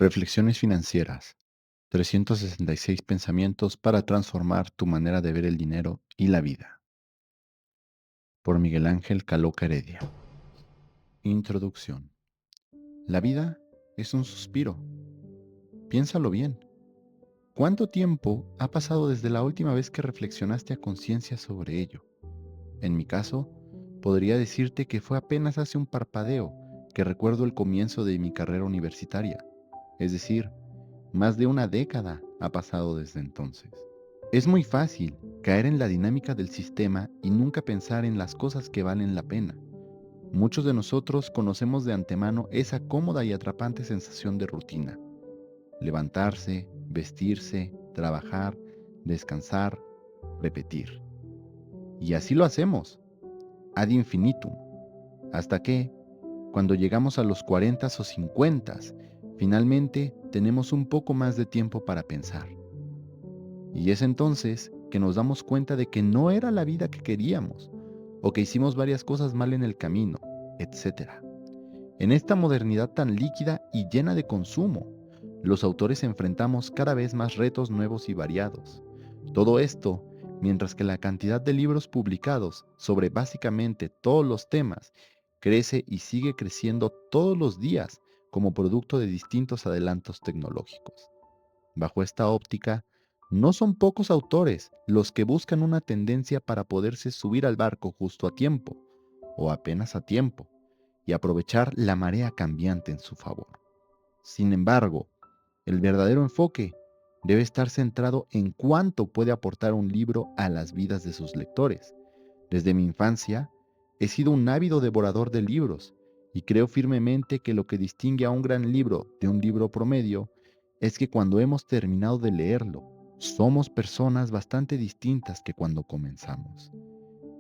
Reflexiones financieras. 366 pensamientos para transformar tu manera de ver el dinero y la vida. Por Miguel Ángel Caloca Heredia. Introducción. La vida es un suspiro. Piénsalo bien. ¿Cuánto tiempo ha pasado desde la última vez que reflexionaste a conciencia sobre ello? En mi caso, podría decirte que fue apenas hace un parpadeo que recuerdo el comienzo de mi carrera universitaria. Es decir, más de una década ha pasado desde entonces. Es muy fácil caer en la dinámica del sistema y nunca pensar en las cosas que valen la pena. Muchos de nosotros conocemos de antemano esa cómoda y atrapante sensación de rutina. Levantarse, vestirse, trabajar, descansar, repetir. Y así lo hacemos, ad infinitum, hasta que, cuando llegamos a los 40 o 50, finalmente tenemos un poco más de tiempo para pensar. Y es entonces que nos damos cuenta de que no era la vida que queríamos, o que hicimos varias cosas mal en el camino, etc. En esta modernidad tan líquida y llena de consumo, los autores enfrentamos cada vez más retos nuevos y variados. Todo esto mientras que la cantidad de libros publicados sobre básicamente todos los temas crece y sigue creciendo todos los días como producto de distintos adelantos tecnológicos. Bajo esta óptica, no son pocos autores los que buscan una tendencia para poderse subir al barco justo a tiempo, o apenas a tiempo, y aprovechar la marea cambiante en su favor. Sin embargo, el verdadero enfoque debe estar centrado en cuánto puede aportar un libro a las vidas de sus lectores. Desde mi infancia, he sido un ávido devorador de libros y creo firmemente que lo que distingue a un gran libro de un libro promedio es que cuando hemos terminado de leerlo, somos personas bastante distintas que cuando comenzamos.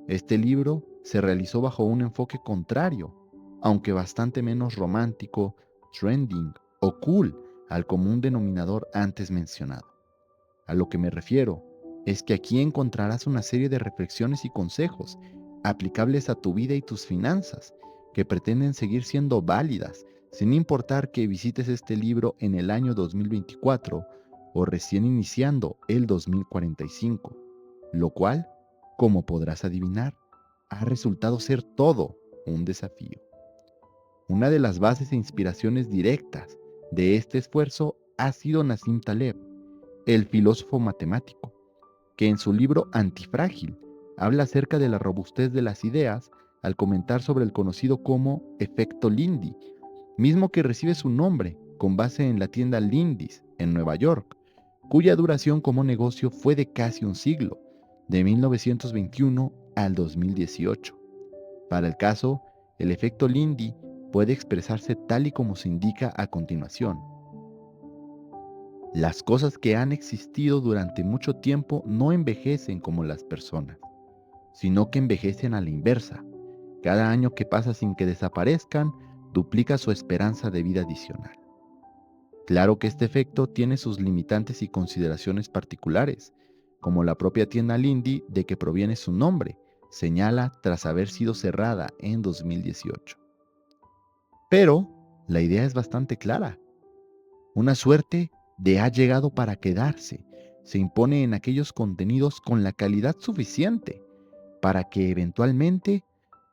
Este libro se realizó bajo un enfoque contrario, aunque bastante menos romántico, trending o cool al común denominador antes mencionado. A lo que me refiero es que aquí encontrarás una serie de reflexiones y consejos aplicables a tu vida y tus finanzas, que pretenden seguir siendo válidas, sin importar que visites este libro en el año 2024 o recién iniciando el 2045, lo cual, como podrás adivinar, ha resultado ser todo un desafío. Una de las bases e inspiraciones directas de este esfuerzo ha sido Nassim Taleb, el filósofo matemático, que en su libro Antifrágil habla acerca de la robustez de las ideas al comentar sobre el conocido como efecto Lindy, mismo que recibe su nombre con base en la tienda Lindy's en Nueva York, cuya duración como negocio fue de casi un siglo, de 1921 al 2018. Para el caso, el efecto Lindy puede expresarse tal y como se indica a continuación. Las cosas que han existido durante mucho tiempo no envejecen como las personas, sino que envejecen a la inversa. Cada año que pasa sin que desaparezcan, duplica su esperanza de vida adicional. Claro que este efecto tiene sus limitantes y consideraciones particulares, como la propia tienda Lindy de que proviene su nombre, señala tras haber sido cerrada en 2018. Pero la idea es bastante clara. Una suerte de ha llegado para quedarse se impone en aquellos contenidos con la calidad suficiente para que eventualmente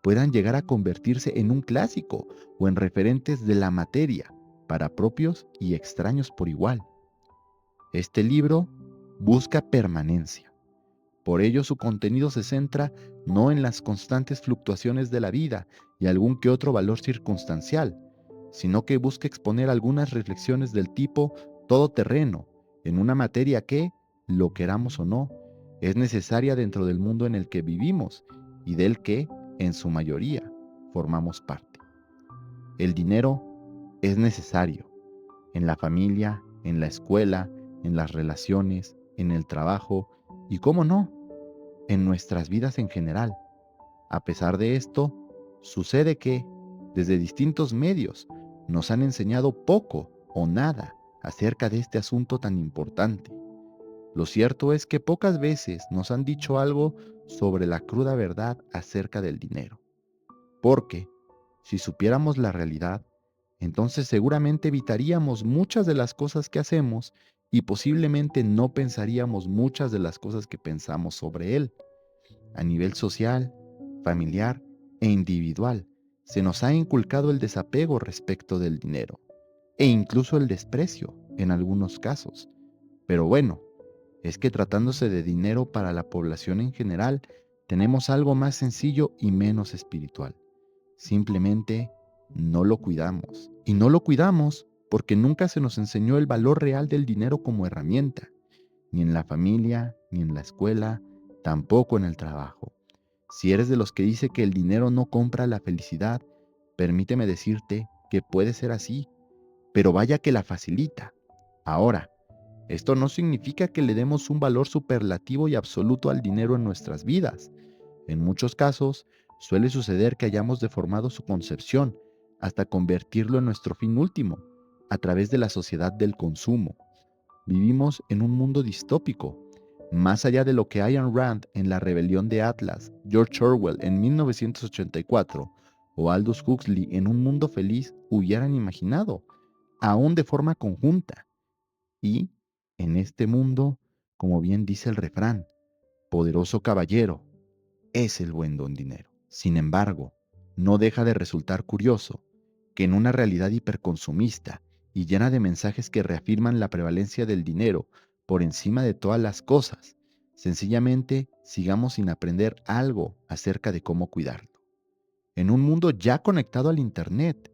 puedan llegar a convertirse en un clásico o en referentes de la materia para propios y extraños por igual. Este libro busca permanencia. Por ello su contenido se centra no en las constantes fluctuaciones de la vida y algún que otro valor circunstancial, sino que busca exponer algunas reflexiones del tipo todoterreno en una materia que, lo queramos o no, es necesaria dentro del mundo en el que vivimos y del que, en su mayoría, formamos parte. El dinero es necesario en la familia, en la escuela, en las relaciones, en el trabajo y, cómo no, en nuestras vidas en general. A pesar de esto, sucede que, desde distintos medios, nos han enseñado poco o nada acerca de este asunto tan importante. Lo cierto es que pocas veces nos han dicho algo sobre la cruda verdad acerca del dinero. Porque, si supiéramos la realidad, entonces seguramente evitaríamos muchas de las cosas que hacemos y posiblemente no pensaríamos muchas de las cosas que pensamos sobre él. A nivel social, familiar e individual, se nos ha inculcado el desapego respecto del dinero e incluso el desprecio en algunos casos. Pero bueno, es que tratándose de dinero para la población en general, tenemos algo más sencillo y menos espiritual. Simplemente no lo cuidamos. Y no lo cuidamos porque nunca se nos enseñó el valor real del dinero como herramienta, ni en la familia, ni en la escuela, tampoco en el trabajo. Si eres de los que dice que el dinero no compra la felicidad, permíteme decirte que puede ser así, pero vaya que la facilita. Ahora, esto no significa que le demos un valor superlativo y absoluto al dinero en nuestras vidas. En muchos casos, suele suceder que hayamos deformado su concepción hasta convertirlo en nuestro fin último, a través de la sociedad del consumo. Vivimos en un mundo distópico. Más allá de lo que Ayn Rand en La Rebelión de Atlas, George Orwell en 1984 o Aldous Huxley en Un Mundo Feliz hubieran imaginado, aún de forma conjunta. Y, en este mundo, como bien dice el refrán, poderoso caballero es el buen don dinero. Sin embargo, no deja de resultar curioso que en una realidad hiperconsumista y llena de mensajes que reafirman la prevalencia del dinero por encima de todas las cosas, sencillamente sigamos sin aprender algo acerca de cómo cuidarlo. En un mundo ya conectado al Internet,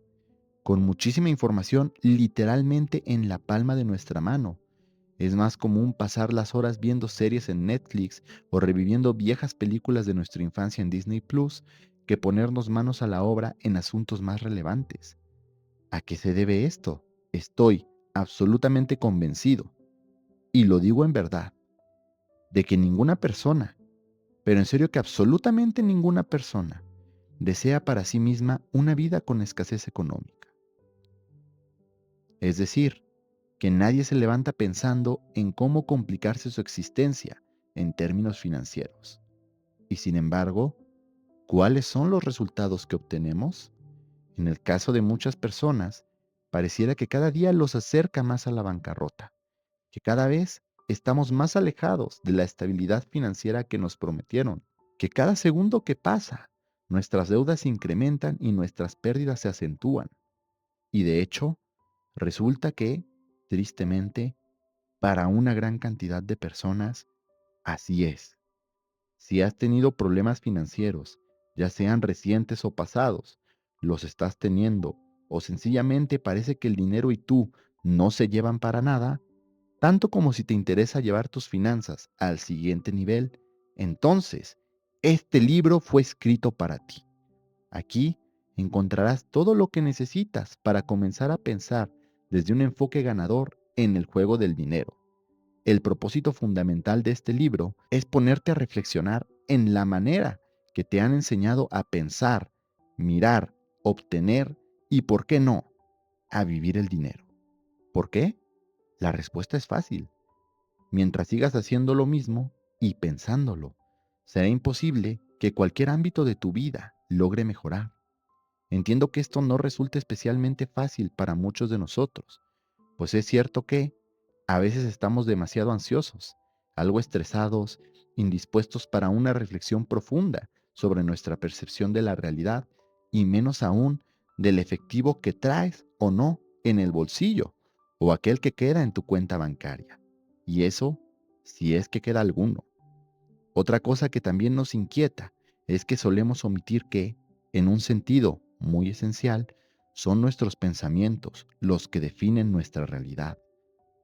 con muchísima información literalmente en la palma de nuestra mano, es más común pasar las horas viendo series en Netflix o reviviendo viejas películas de nuestra infancia en Disney Plus que ponernos manos a la obra en asuntos más relevantes. ¿A qué se debe esto? Estoy absolutamente convencido, y lo digo en verdad, de que ninguna persona, pero en serio que absolutamente ninguna persona, desea para sí misma una vida con escasez económica. Es decir, que nadie se levanta pensando en cómo complicarse su existencia en términos financieros. Y sin embargo, ¿cuáles son los resultados que obtenemos? En el caso de muchas personas, pareciera que cada día los acerca más a la bancarrota, que cada vez estamos más alejados de la estabilidad financiera que nos prometieron, que cada segundo que pasa, nuestras deudas se incrementan y nuestras pérdidas se acentúan. Y de hecho, resulta que, tristemente, para una gran cantidad de personas, así es. Si has tenido problemas financieros, ya sean recientes o pasados, los estás teniendo, o sencillamente parece que el dinero y tú no se llevan para nada, tanto como si te interesa llevar tus finanzas al siguiente nivel, entonces, este libro fue escrito para ti. Aquí encontrarás todo lo que necesitas para comenzar a pensar desde un enfoque ganador en el juego del dinero. El propósito fundamental de este libro es ponerte a reflexionar en la manera que te han enseñado a pensar, mirar, obtener y, ¿por qué no?, a vivir el dinero. ¿Por qué? La respuesta es fácil. Mientras sigas haciendo lo mismo y pensándolo, será imposible que cualquier ámbito de tu vida logre mejorar. Entiendo que esto no resulta especialmente fácil para muchos de nosotros, pues es cierto que a veces estamos demasiado ansiosos, algo estresados, indispuestos para una reflexión profunda sobre nuestra percepción de la realidad y menos aún del efectivo que traes o no en el bolsillo o aquel que queda en tu cuenta bancaria. Y eso, si es que queda alguno. Otra cosa que también nos inquieta es que solemos omitir que, en un sentido muy esencial, son nuestros pensamientos los que definen nuestra realidad.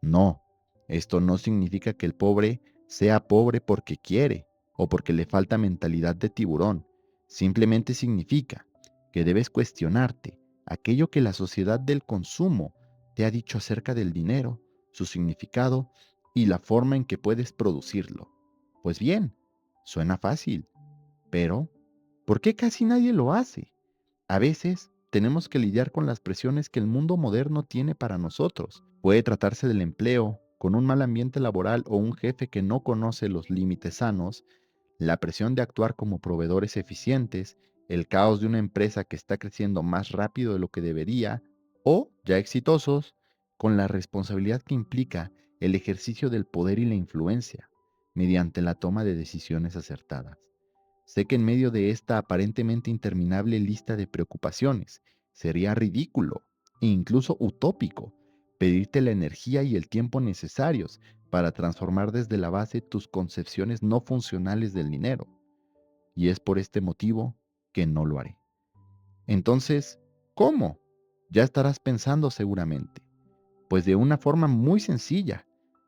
No, esto no significa que el pobre sea pobre porque quiere o porque le falta mentalidad de tiburón. Simplemente significa que debes cuestionarte aquello que la sociedad del consumo te ha dicho acerca del dinero, su significado y la forma en que puedes producirlo. Pues bien, suena fácil, pero ¿por qué casi nadie lo hace? A veces tenemos que lidiar con las presiones que el mundo moderno tiene para nosotros. Puede tratarse del empleo, con un mal ambiente laboral o un jefe que no conoce los límites sanos, la presión de actuar como proveedores eficientes, el caos de una empresa que está creciendo más rápido de lo que debería, o ya exitosos, con la responsabilidad que implica el ejercicio del poder y la influencia, mediante la toma de decisiones acertadas. Sé que en medio de esta aparentemente interminable lista de preocupaciones, sería ridículo e incluso utópico pedirte la energía y el tiempo necesarios para transformar desde la base tus concepciones no funcionales del dinero. Y es por este motivo que no lo haré. Entonces, ¿cómo? Ya estarás pensando seguramente. Pues de una forma muy sencilla,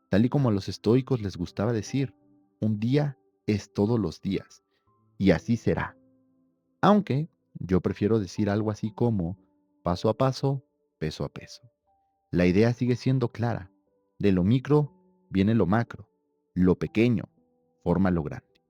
tal y como a los estoicos les gustaba decir, un día es todos los días, y así será. Aunque yo prefiero decir algo así como paso a paso, peso a peso. La idea sigue siendo clara. De lo micro viene lo macro. Lo pequeño forma lo grande.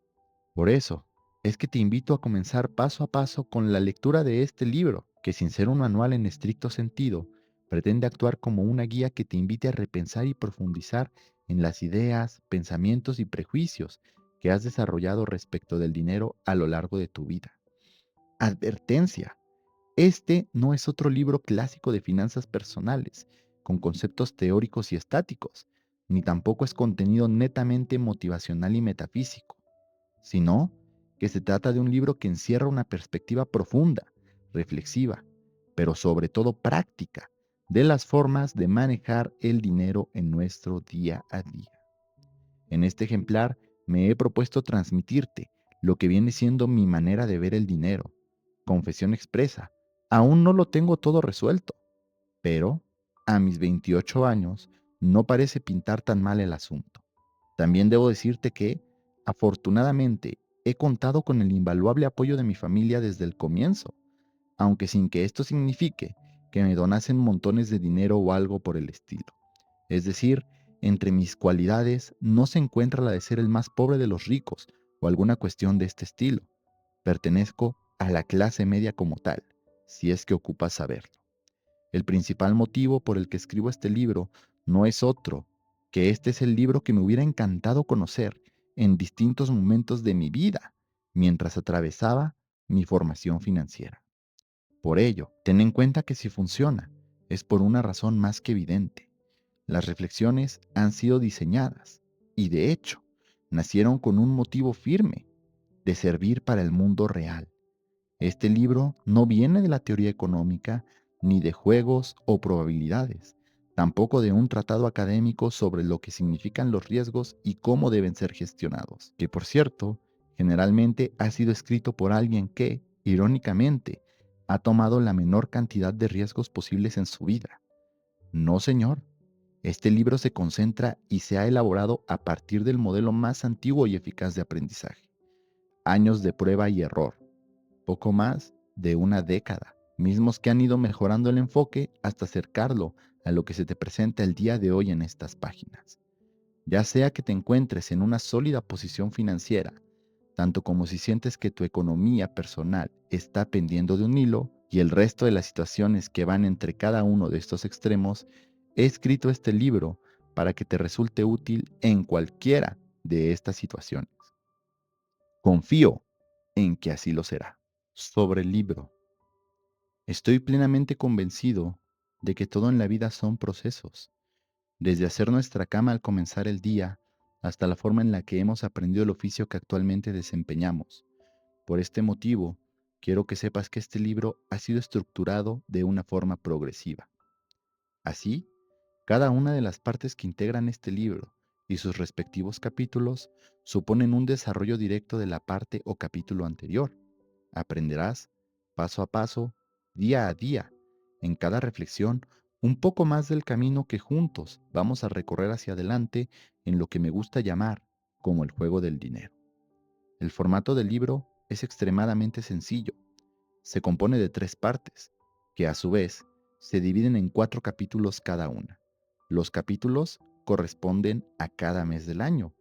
Por eso es que te invito a comenzar paso a paso con la lectura de este libro, que sin ser un manual en estricto sentido, pretende actuar como una guía que te invite a repensar y profundizar en las ideas, pensamientos y prejuicios que has desarrollado respecto del dinero a lo largo de tu vida. Advertencia. Este no es otro libro clásico de finanzas personales, con conceptos teóricos y estáticos, ni tampoco es contenido netamente motivacional y metafísico, sino que se trata de un libro que encierra una perspectiva profunda, reflexiva, pero sobre todo práctica, de las formas de manejar el dinero en nuestro día a día. En este ejemplar me he propuesto transmitirte lo que viene siendo mi manera de ver el dinero. Confesión expresa, aún no lo tengo todo resuelto, pero a mis 28 años no parece pintar tan mal el asunto. También debo decirte que, afortunadamente, he contado con el invaluable apoyo de mi familia desde el comienzo, aunque sin que esto signifique que me donasen montones de dinero o algo por el estilo. Es decir, entre mis cualidades no se encuentra la de ser el más pobre de los ricos o alguna cuestión de este estilo. Pertenezco a la clase media como tal, si es que ocupas saberlo. El principal motivo por el que escribo este libro no es otro que este es el libro que me hubiera encantado conocer en distintos momentos de mi vida mientras atravesaba mi formación financiera. Por ello, ten en cuenta que si funciona, es por una razón más que evidente. Las reflexiones han sido diseñadas y, de hecho, nacieron con un motivo firme, de servir para el mundo real. Este libro no viene de la teoría económica, ni de juegos o probabilidades, tampoco de un tratado académico sobre lo que significan los riesgos y cómo deben ser gestionados, que por cierto, generalmente ha sido escrito por alguien que, irónicamente, ha tomado la menor cantidad de riesgos posibles en su vida. No, señor. Este libro se concentra y se ha elaborado a partir del modelo más antiguo y eficaz de aprendizaje. Años de prueba y error, poco más de una década, mismos que han ido mejorando el enfoque hasta acercarlo a lo que se te presenta el día de hoy en estas páginas. Ya sea que te encuentres en una sólida posición financiera, tanto como si sientes que tu economía personal está pendiendo de un hilo y el resto de las situaciones que van entre cada uno de estos extremos, he escrito este libro para que te resulte útil en cualquiera de estas situaciones. Confío en que así lo será. Sobre el libro. Estoy plenamente convencido de que todo en la vida son procesos, desde hacer nuestra cama al comenzar el día hasta la forma en la que hemos aprendido el oficio que actualmente desempeñamos. Por este motivo, quiero que sepas que este libro ha sido estructurado de una forma progresiva. Así, cada una de las partes que integran este libro y sus respectivos capítulos suponen un desarrollo directo de la parte o capítulo anterior. Aprenderás, paso a paso, día a día, en cada reflexión, un poco más del camino que juntos vamos a recorrer hacia adelante en lo que me gusta llamar como el juego del dinero. El formato del libro es extremadamente sencillo. Se compone de 3 partes, que a su vez se dividen en 4 capítulos cada una. Los capítulos corresponden a cada mes del año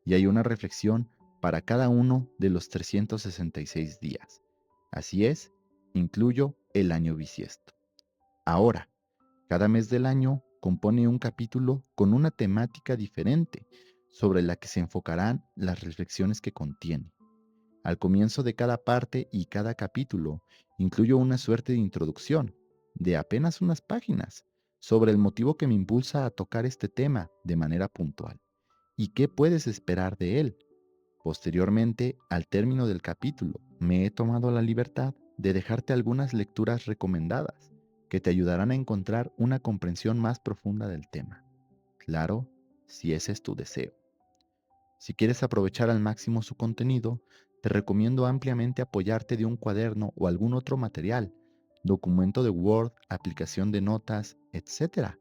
y hay una reflexión para cada uno de los 366 días. Así es, incluyo el año bisiesto. Ahora, cada mes del año compone un capítulo con una temática diferente sobre la que se enfocarán las reflexiones que contiene. Al comienzo de cada parte y cada capítulo incluyo una suerte de introducción, de apenas unas páginas sobre el motivo que me impulsa a tocar este tema de manera puntual y qué puedes esperar de él. Posteriormente, al término del capítulo, me he tomado la libertad de dejarte algunas lecturas recomendadas que te ayudarán a encontrar una comprensión más profunda del tema. Claro, si ese es tu deseo. Si quieres aprovechar al máximo su contenido, te recomiendo ampliamente apoyarte de un cuaderno o algún otro material, documento de Word, aplicación de notas, etcétera,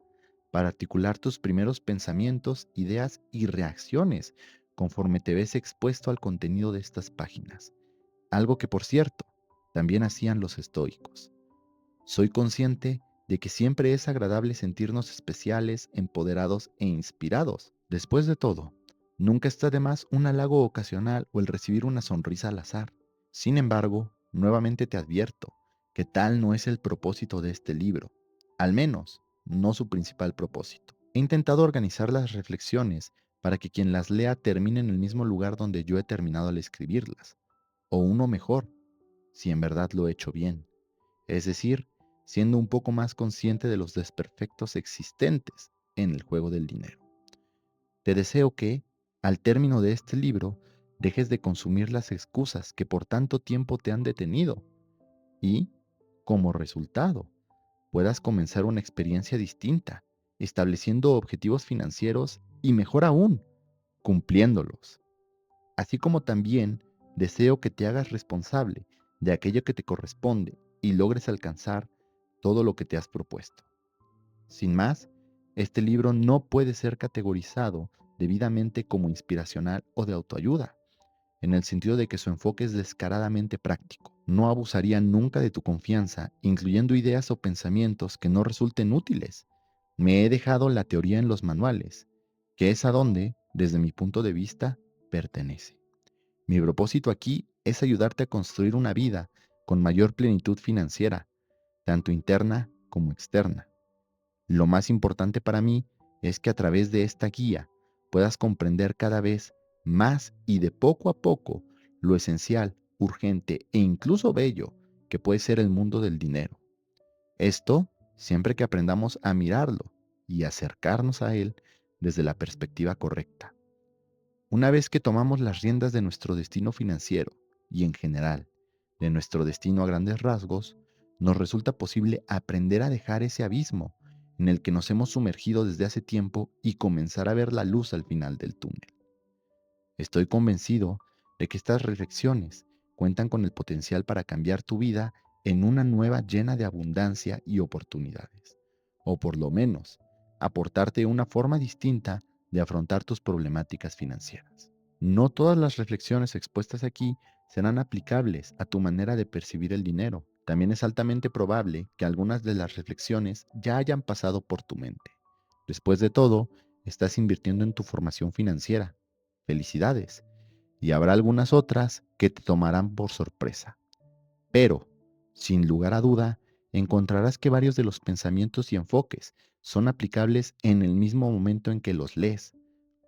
para articular tus primeros pensamientos, ideas y reacciones conforme te ves expuesto al contenido de estas páginas. Algo que, por cierto, también hacían los estoicos. Soy consciente de que siempre es agradable sentirnos especiales, empoderados e inspirados. Después de todo, nunca está de más un halago ocasional o el recibir una sonrisa al azar. Sin embargo, nuevamente te advierto que tal no es el propósito de este libro, al menos no su principal propósito. He intentado organizar las reflexiones para que quien las lea termine en el mismo lugar donde yo he terminado al escribirlas, o uno mejor, si en verdad lo he hecho bien, es decir, siendo un poco más consciente de los desperfectos existentes en el juego del dinero. Te deseo que, al término de este libro, dejes de consumir las excusas que por tanto tiempo te han detenido y, como resultado, puedas comenzar una experiencia distinta, estableciendo objetivos financieros y, mejor aún, cumpliéndolos. Así como también deseo que te hagas responsable de aquello que te corresponde y logres alcanzar todo lo que te has propuesto. Sin más, este libro no puede ser categorizado debidamente como inspiracional o de autoayuda, en el sentido de que su enfoque es descaradamente práctico. No abusaría nunca de tu confianza, incluyendo ideas o pensamientos que no resulten útiles. Me he dejado la teoría en los manuales, que es a donde, desde mi punto de vista, pertenece. Mi propósito aquí es ayudarte a construir una vida con mayor plenitud financiera, tanto interna como externa. Lo más importante para mí es que a través de esta guía puedas comprender cada vez más y de poco a poco lo esencial, urgente e incluso bello que puede ser el mundo del dinero. Esto siempre que aprendamos a mirarlo y acercarnos a él desde la perspectiva correcta. Una vez que tomamos las riendas de nuestro destino financiero y en general de nuestro destino a grandes rasgos, nos resulta posible aprender a dejar ese abismo en el que nos hemos sumergido desde hace tiempo y comenzar a ver la luz al final del túnel. Estoy convencido de que estas reflexiones cuentan con el potencial para cambiar tu vida en una nueva llena de abundancia y oportunidades, o por lo menos aportarte una forma distinta de afrontar tus problemáticas financieras. No todas las reflexiones expuestas aquí serán aplicables a tu manera de percibir el dinero. También es altamente probable que algunas de las reflexiones ya hayan pasado por tu mente. Después de todo, estás invirtiendo en tu formación financiera. Felicidades. Y habrá algunas otras que te tomarán por sorpresa. Pero, sin lugar a duda, encontrarás que varios de los pensamientos y enfoques son aplicables en el mismo momento en que los lees.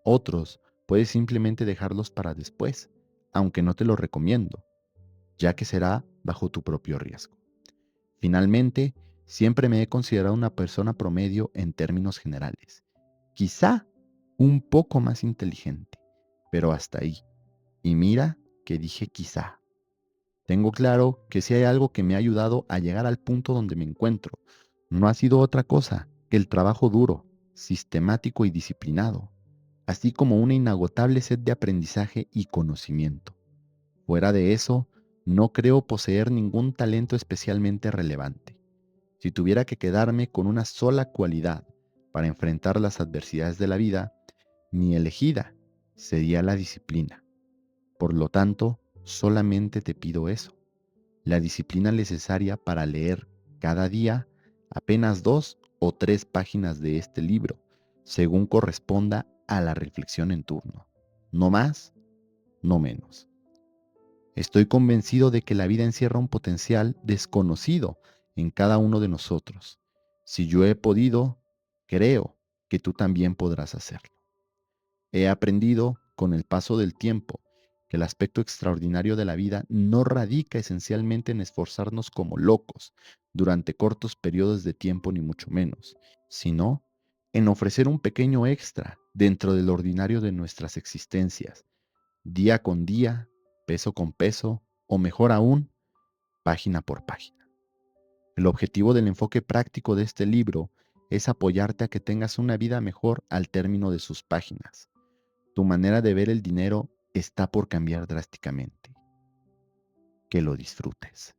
Otros puedes simplemente dejarlos para después, aunque no te lo recomiendo, ya que será bajo tu propio riesgo. Finalmente, siempre me he considerado una persona promedio en términos generales. Quizá un poco más inteligente, pero hasta ahí. Y mira que dije quizá. Tengo claro que si hay algo que me ha ayudado a llegar al punto donde me encuentro, no ha sido otra cosa que el trabajo duro, sistemático y disciplinado, así como una inagotable sed de aprendizaje y conocimiento. Fuera de eso, no creo poseer ningún talento especialmente relevante. Si tuviera que quedarme con una sola cualidad para enfrentar las adversidades de la vida, mi elegida sería la disciplina. Por lo tanto, solamente te pido eso, la disciplina necesaria para leer cada día apenas 2 o 3 páginas de este libro, según corresponda a la reflexión en turno. No más, no menos. Estoy convencido de que la vida encierra un potencial desconocido en cada uno de nosotros. Si yo he podido, creo que tú también podrás hacerlo. He aprendido con el paso del tiempo que el aspecto extraordinario de la vida no radica esencialmente en esforzarnos como locos durante cortos periodos de tiempo ni mucho menos, sino en ofrecer un pequeño extra dentro del ordinario de nuestras existencias, día con día, peso con peso, o mejor aún, página por página. El objetivo del enfoque práctico de este libro es apoyarte a que tengas una vida mejor al término de sus páginas. Tu manera de ver el dinero está por cambiar drásticamente. Que lo disfrutes.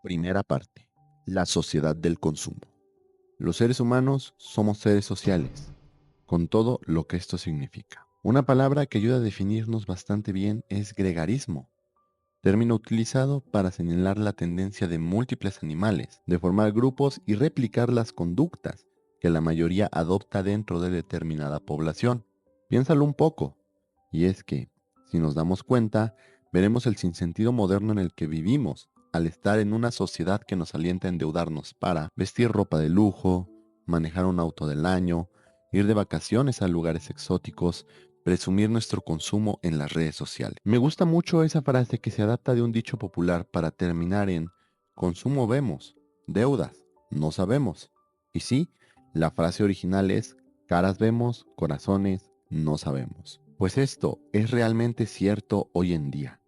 Primera parte. La sociedad del consumo. Los seres humanos somos seres sociales, con todo lo que esto significa. Una palabra que ayuda a definirnos bastante bien es gregarismo, término utilizado para señalar la tendencia de múltiples animales de formar grupos y replicar las conductas que la mayoría adopta dentro de determinada población. Piénsalo un poco, y es que, si nos damos cuenta, veremos el sinsentido moderno en el que vivimos, al estar en una sociedad que nos alienta a endeudarnos para vestir ropa de lujo, manejar un auto del año, ir de vacaciones a lugares exóticos, presumir nuestro consumo en las redes sociales. Me gusta mucho esa frase que se adapta de un dicho popular para terminar en consumo vemos, deudas no sabemos. Y sí, la frase original es caras vemos, corazones no sabemos. Pues esto es realmente cierto hoy en día.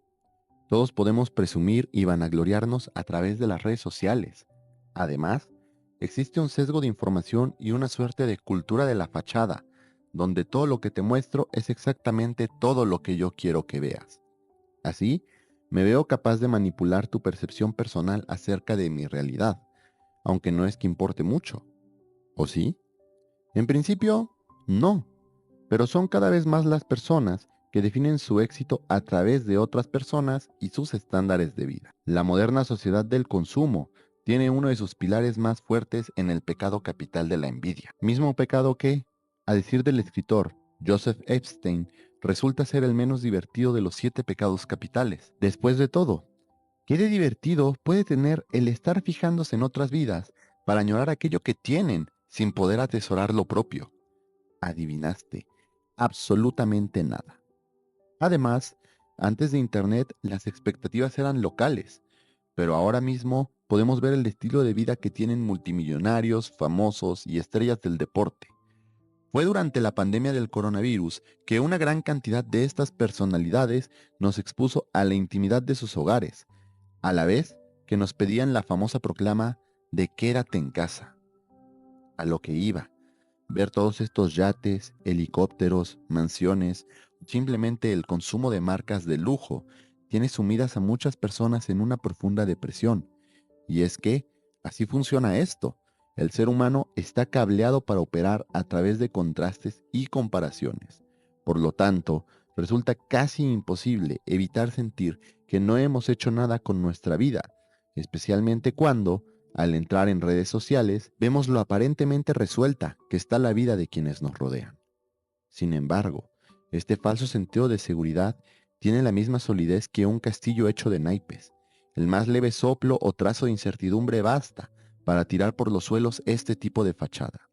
Todos podemos presumir y vanagloriarnos a través de las redes sociales. Además, existe un sesgo de información y una suerte de cultura de la fachada, donde todo lo que te muestro es exactamente todo lo que yo quiero que veas. Así, me veo capaz de manipular tu percepción personal acerca de mi realidad, aunque no es que importe mucho. ¿O sí? En principio, no, pero son cada vez más las personas que definen su éxito a través de otras personas y sus estándares de vida. La moderna sociedad del consumo tiene uno de sus pilares más fuertes en el pecado capital de la envidia. Mismo pecado que, a decir del escritor Joseph Epstein, resulta ser el menos divertido de los 7 pecados capitales. Después de todo, ¿qué de divertido puede tener el estar fijándose en otras vidas para añorar aquello que tienen sin poder atesorar lo propio? Adivinaste, absolutamente nada. Además, antes de Internet las expectativas eran locales, pero ahora mismo podemos ver el estilo de vida que tienen multimillonarios, famosos y estrellas del deporte. Fue durante la pandemia del coronavirus que una gran cantidad de estas personalidades nos expuso a la intimidad de sus hogares, a la vez que nos pedían la famosa proclama de quédate en casa. A lo que iba. Ver todos estos yates, helicópteros, mansiones, simplemente el consumo de marcas de lujo, tiene sumidas a muchas personas en una profunda depresión. Y es que, así funciona esto. El ser humano está cableado para operar a través de contrastes y comparaciones. Por lo tanto, resulta casi imposible evitar sentir que no hemos hecho nada con nuestra vida, especialmente cuando, al entrar en redes sociales, vemos lo aparentemente resuelta que está la vida de quienes nos rodean. Sin embargo, este falso sentido de seguridad tiene la misma solidez que un castillo hecho de naipes. El más leve soplo o trazo de incertidumbre basta para tirar por los suelos este tipo de fachada,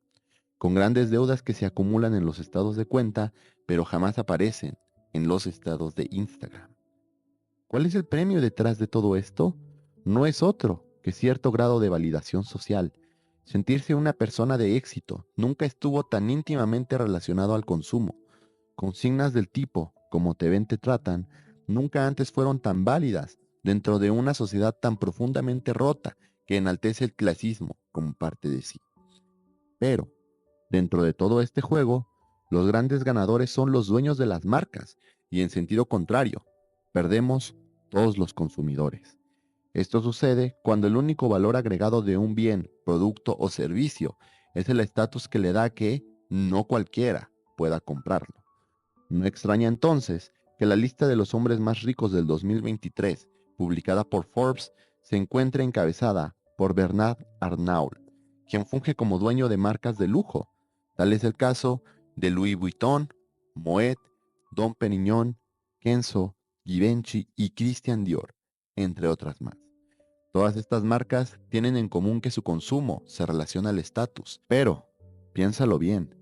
con grandes deudas que se acumulan en los estados de cuenta, pero jamás aparecen en los estados de Instagram. ¿Cuál es el premio detrás de todo esto? No es otro que cierto grado de validación social. Sentirse una persona de éxito nunca estuvo tan íntimamente relacionado al consumo. Consignas del tipo, como te ven, te tratan, nunca antes fueron tan válidas dentro de una sociedad tan profundamente rota que enaltece el clasismo como parte de sí. Pero, dentro de todo este juego, los grandes ganadores son los dueños de las marcas y en sentido contrario, perdemos todos los consumidores. Esto sucede cuando el único valor agregado de un bien, producto o servicio es el estatus que le da que no cualquiera pueda comprarlo. No extraña entonces que la lista de los hombres más ricos del 2023, publicada por Forbes, se encuentre encabezada por Bernard Arnault, quien funge como dueño de marcas de lujo. Tal es el caso de Louis Vuitton, Moet, Dom Perignon, Kenzo, Givenchy y Christian Dior, entre otras más. Todas estas marcas tienen en común que su consumo se relaciona al estatus, pero, piénsalo bien,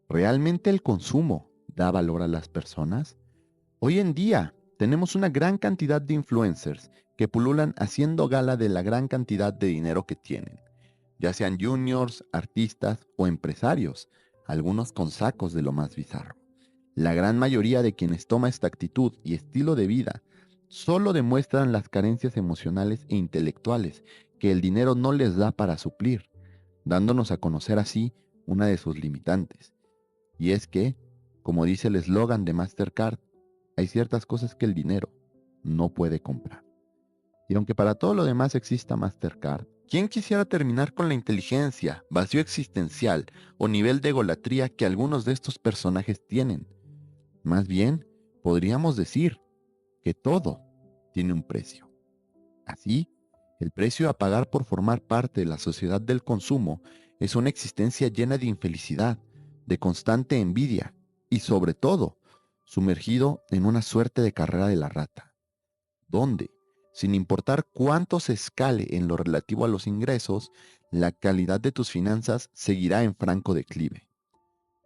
¿realmente el consumo da valor a las personas? Hoy en día, Tenemos una gran cantidad de influencers que pululan haciendo gala de la gran cantidad de dinero que tienen, ya sean juniors, artistas o empresarios, algunos con sacos de lo más bizarro. La gran mayoría de quienes toma esta actitud y estilo de vida solo demuestran las carencias emocionales e intelectuales que el dinero no les da para suplir, dándonos a conocer así una de sus limitantes. Y es que, como dice el eslogan de Mastercard, hay ciertas cosas que el dinero no puede comprar. Y aunque para todo lo demás exista Mastercard, ¿quién quisiera terminar con la inteligencia, vacío existencial o nivel de egolatría que algunos de estos personajes tienen? Más bien, podríamos decir que todo tiene un precio. Así, el precio a pagar por formar parte de la sociedad del consumo es una existencia llena de infelicidad, de constante envidia y, sobre todo, sumergido en una suerte de carrera de la rata, donde, sin importar cuánto se escale en lo relativo a los ingresos, la calidad de tus finanzas seguirá en franco declive.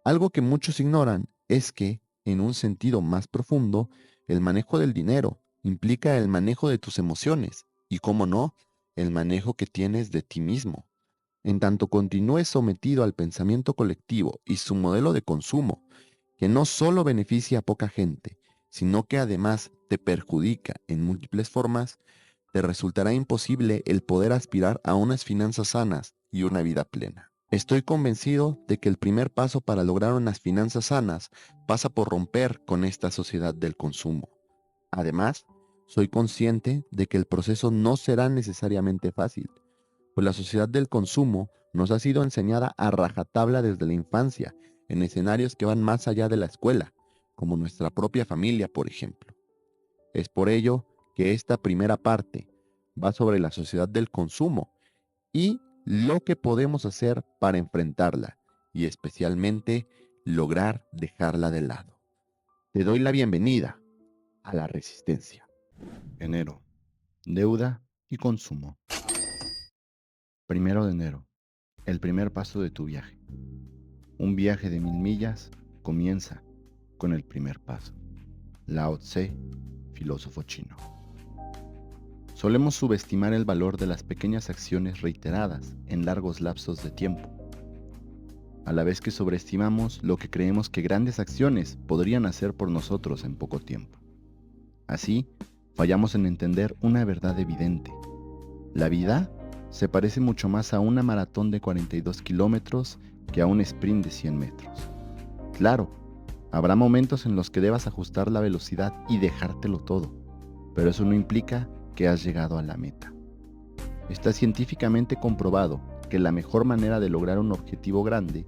Algo que muchos ignoran es que, en un sentido más profundo, el manejo del dinero implica el manejo de tus emociones y, cómo no, el manejo que tienes de ti mismo. En tanto continúes sometido al pensamiento colectivo y su modelo de consumo, que no solo beneficia a poca gente, sino que además te perjudica en múltiples formas, te resultará imposible el poder aspirar a unas finanzas sanas y una vida plena. Estoy convencido de que el primer paso para lograr unas finanzas sanas pasa por romper con esta sociedad del consumo. Además, soy consciente de que el proceso no será necesariamente fácil, pues la sociedad del consumo nos ha sido enseñada a rajatabla desde la infancia, en escenarios que van más allá de la escuela, como nuestra propia familia, por ejemplo. Es por ello que esta primera parte va sobre la sociedad del consumo y lo que podemos hacer para enfrentarla y especialmente lograr dejarla de lado. Te doy la bienvenida a la resistencia. Enero. Deuda y consumo. 1 de enero. El primer paso de tu viaje. Un viaje de 1000 millas comienza con el primer paso. Lao Tse, filósofo chino. Solemos subestimar el valor de las pequeñas acciones reiteradas en largos lapsos de tiempo, a la vez que sobreestimamos lo que creemos que grandes acciones podrían hacer por nosotros en poco tiempo. Así, fallamos en entender una verdad evidente. La vida se parece mucho más a una maratón de 42 kilómetros que a un sprint de 100 metros. Claro, habrá momentos en los que debas ajustar la velocidad y dejártelo todo, pero eso no implica que has llegado a la meta. Está científicamente comprobado que la mejor manera de lograr un objetivo grande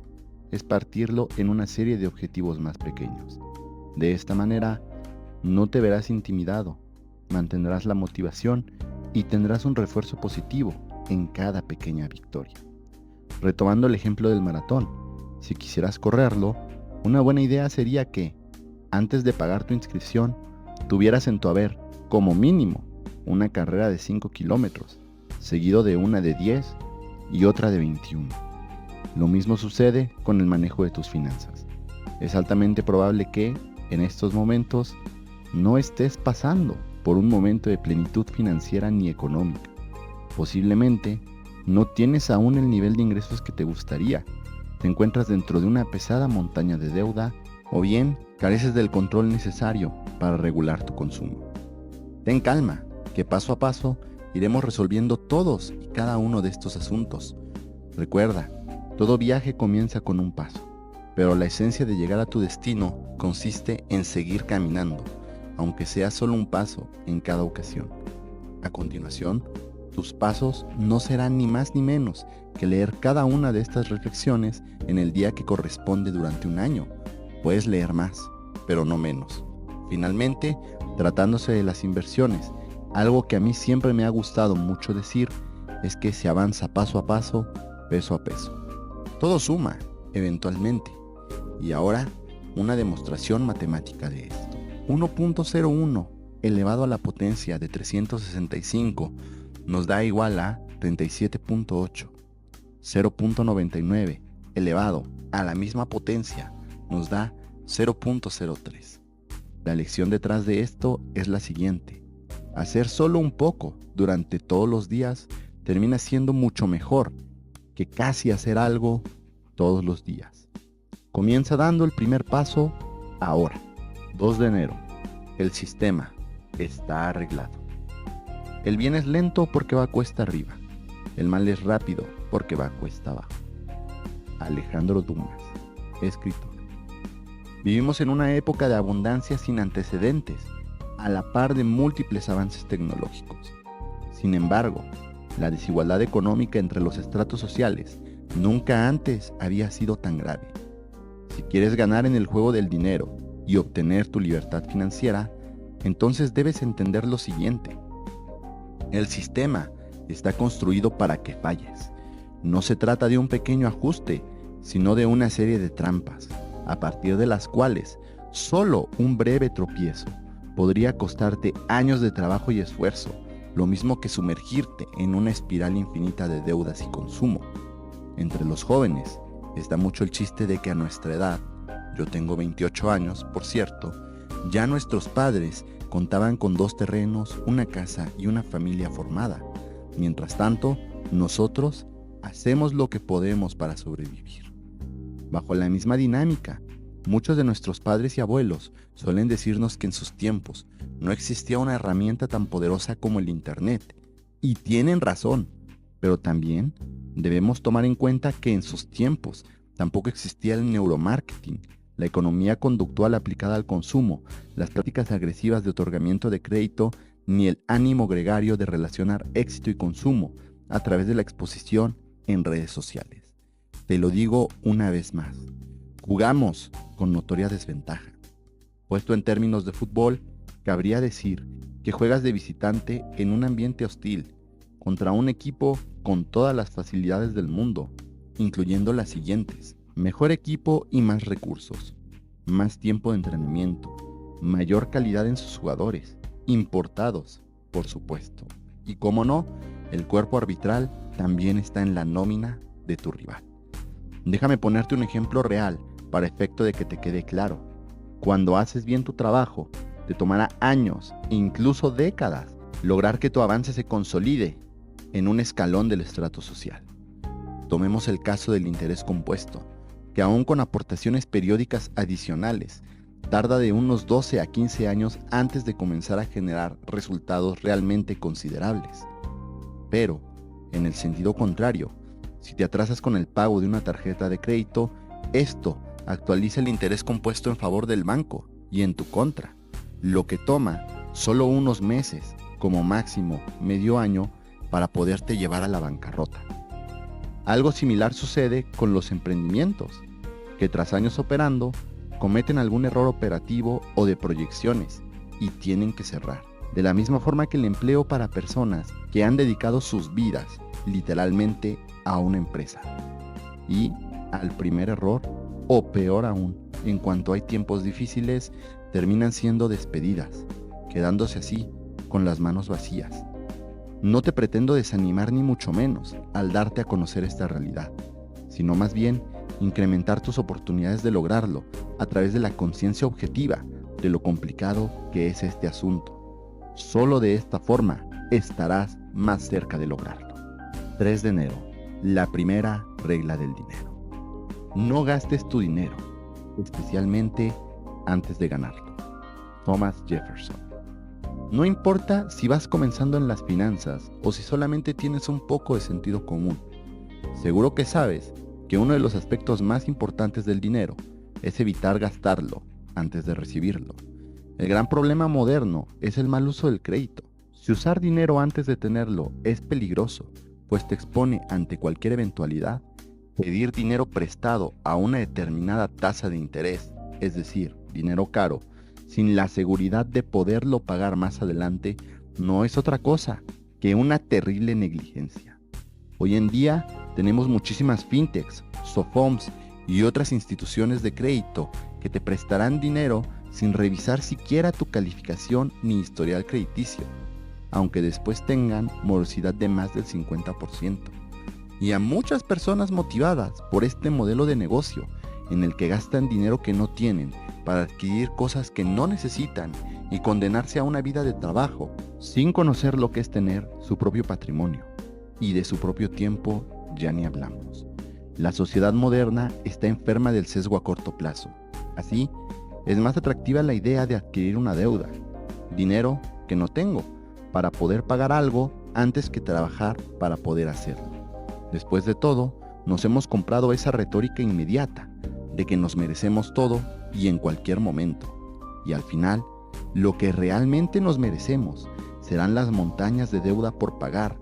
es partirlo en una serie de objetivos más pequeños. De esta manera, no te verás intimidado, mantendrás la motivación y tendrás un refuerzo positivo en cada pequeña victoria. Retomando el ejemplo del maratón, si quisieras correrlo, una buena idea sería que, antes de pagar tu inscripción, tuvieras en tu haber, como mínimo, una carrera de 5 kilómetros, seguido de una de 10 y otra de 21. Lo mismo sucede con el manejo de tus finanzas. Es altamente probable que, en estos momentos, no estés pasando por un momento de plenitud financiera ni económica. Posiblemente, no tienes aún el nivel de ingresos que te gustaría, te encuentras dentro de una pesada montaña de deuda o bien careces del control necesario para regular tu consumo. Ten calma, que paso a paso iremos resolviendo todos y cada uno de estos asuntos. Recuerda, todo viaje comienza con un paso, pero la esencia de llegar a tu destino consiste en seguir caminando, aunque sea solo un paso en cada ocasión. A continuación, tus pasos no serán ni más ni menos que leer cada una de estas reflexiones en el día que corresponde durante un año. Puedes leer más, pero no menos. Finalmente, tratándose de las inversiones, algo que a mí siempre me ha gustado mucho decir es que se avanza paso a paso, peso a peso. Todo suma, eventualmente. Y ahora, una demostración matemática de esto. 1.01 elevado a la potencia de 365 nos da igual a 37.8. 0.99 elevado a la misma potencia nos da 0.03. La lección detrás de esto es la siguiente: hacer solo un poco durante todos los días termina siendo mucho mejor que casi hacer algo todos los días. Comienza dando el primer paso ahora. 2 de enero. El sistema está arreglado. El bien es lento porque va cuesta arriba. El mal es rápido porque va cuesta abajo. Alejandro Dumas, escritor. Vivimos en una época de abundancia sin antecedentes, a la par de múltiples avances tecnológicos. Sin embargo, la desigualdad económica entre los estratos sociales nunca antes había sido tan grave. Si quieres ganar en el juego del dinero y obtener tu libertad financiera, entonces debes entender lo siguiente: el sistema está construido para que falles. No se trata de un pequeño ajuste, sino de una serie de trampas, a partir de las cuales solo un breve tropiezo podría costarte años de trabajo y esfuerzo, lo mismo que sumergirte en una espiral infinita de deudas y consumo. Entre los jóvenes está mucho el chiste de que a nuestra edad, yo tengo 28 años, por cierto, ya nuestros padres contaban con 2 terrenos, una casa y una familia formada. Mientras tanto, nosotros hacemos lo que podemos para sobrevivir. Bajo la misma dinámica, muchos de nuestros padres y abuelos suelen decirnos que en sus tiempos no existía una herramienta tan poderosa como el Internet. Y tienen razón, pero también debemos tomar en cuenta que en sus tiempos tampoco existía el neuromarketing, la economía conductual aplicada al consumo, las prácticas agresivas de otorgamiento de crédito, ni el ánimo gregario de relacionar éxito y consumo a través de la exposición en redes sociales. Te lo digo una vez más: jugamos con notoria desventaja. Puesto en términos de fútbol, cabría decir que juegas de visitante en un ambiente hostil contra un equipo con todas las facilidades del mundo, incluyendo las siguientes: mejor equipo y más recursos, más tiempo de entrenamiento, mayor calidad en sus jugadores, importados, por supuesto. Y cómo no, el cuerpo arbitral también está en la nómina de tu rival. Déjame ponerte un ejemplo real para efecto de que te quede claro. Cuando haces bien tu trabajo, te tomará años, incluso décadas, lograr que tu avance se consolide en un escalón del estrato social. Tomemos el caso del interés compuesto, que aún con aportaciones periódicas adicionales, tarda de unos 12 a 15 años antes de comenzar a generar resultados realmente considerables. Pero, en el sentido contrario, si te atrasas con el pago de una tarjeta de crédito, esto actualiza el interés compuesto en favor del banco y en tu contra, lo que toma solo unos meses, como máximo medio año, para poderte llevar a la bancarrota. Algo similar sucede con los emprendimientos, que tras años operando, cometen algún error operativo o de proyecciones y tienen que cerrar. De la misma forma que el empleo para personas que han dedicado sus vidas, literalmente, a una empresa. Y al primer error, o peor aún, en cuanto hay tiempos difíciles, terminan siendo despedidas, quedándose así, con las manos vacías. No te pretendo desanimar ni mucho menos al darte a conocer esta realidad, sino más bien incrementar tus oportunidades de lograrlo a través de la conciencia objetiva de lo complicado que es este asunto. Solo de esta forma estarás más cerca de lograrlo. 3 de enero. La primera regla del dinero. No gastes tu dinero, especialmente antes de ganarlo. Thomas Jefferson. No importa si vas comenzando en las finanzas o si solamente tienes un poco de sentido común. Seguro que sabes que uno de los aspectos más importantes del dinero es evitar gastarlo antes de recibirlo. El gran problema moderno es el mal uso del crédito. Si usar dinero antes de tenerlo es peligroso, pues te expone ante cualquier eventualidad, pedir dinero prestado a una determinada tasa de interés, es decir, dinero caro, sin la seguridad de poderlo pagar más adelante, no es otra cosa que una terrible negligencia. Hoy en día tenemos muchísimas fintechs, SoFoms y otras instituciones de crédito que te prestarán dinero sin revisar siquiera tu calificación ni historial crediticio, aunque después tengan morosidad de más del 50%. Y a muchas personas motivadas por este modelo de negocio en el que gastan dinero que no tienen para adquirir cosas que no necesitan y condenarse a una vida de trabajo, sin conocer lo que es tener su propio patrimonio. Y de su propio tiempo ya ni hablamos. La sociedad moderna está enferma del sesgo a corto plazo. Así, es más atractiva la idea de adquirir una deuda, dinero que no tengo, para poder pagar algo antes que trabajar para poder hacerlo. Después de todo, nos hemos comprado esa retórica inmediata de que nos merecemos todo y en cualquier momento. Y al final, lo que realmente nos merecemos serán las montañas de deuda por pagar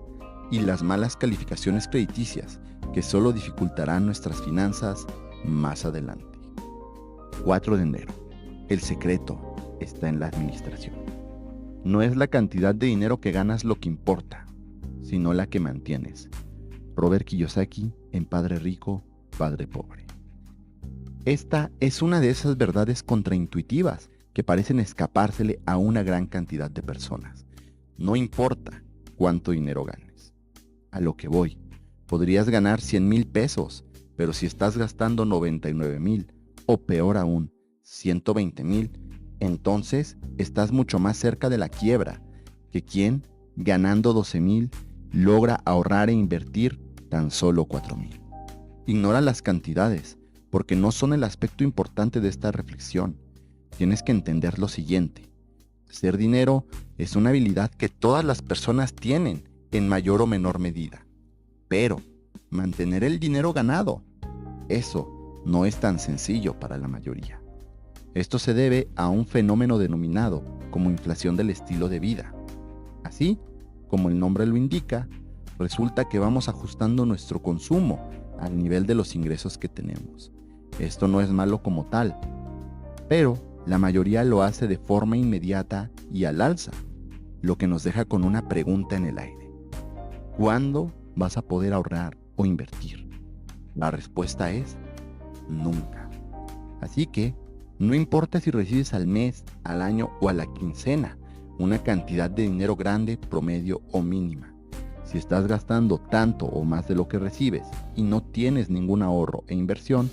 y las malas calificaciones crediticias que solo dificultarán nuestras finanzas más adelante. 4 de enero. El secreto está en la administración. No es la cantidad de dinero que ganas lo que importa, sino la que mantienes. Robert Kiyosaki en Padre Rico, Padre Pobre. Esta es una de esas verdades contraintuitivas que parecen escapársele a una gran cantidad de personas. No importa cuánto dinero ganes. A lo que voy, podrías ganar 100,000 pesos, pero si estás gastando 99,000 o peor aún, 120,000, entonces estás mucho más cerca de la quiebra que quien, ganando 12,000, logra ahorrar e invertir tan solo 4,000. Ignora las cantidades, porque no son el aspecto importante de esta reflexión. Tienes que entender lo siguiente. Hacer dinero es una habilidad que todas las personas tienen en mayor o menor medida. Pero mantener el dinero ganado, eso no es tan sencillo para la mayoría. Esto se debe a un fenómeno denominado como inflación del estilo de vida. Así, como el nombre lo indica, resulta que vamos ajustando nuestro consumo al nivel de los ingresos que tenemos. Esto no es malo como tal, pero la mayoría lo hace de forma inmediata y al alza, lo que nos deja con una pregunta en el aire. ¿Cuándo vas a poder ahorrar o invertir? La respuesta es nunca. Así que, no importa si recibes al mes, al año o a la quincena una cantidad de dinero grande, promedio o mínima. Si estás gastando tanto o más de lo que recibes y no tienes ningún ahorro e inversión,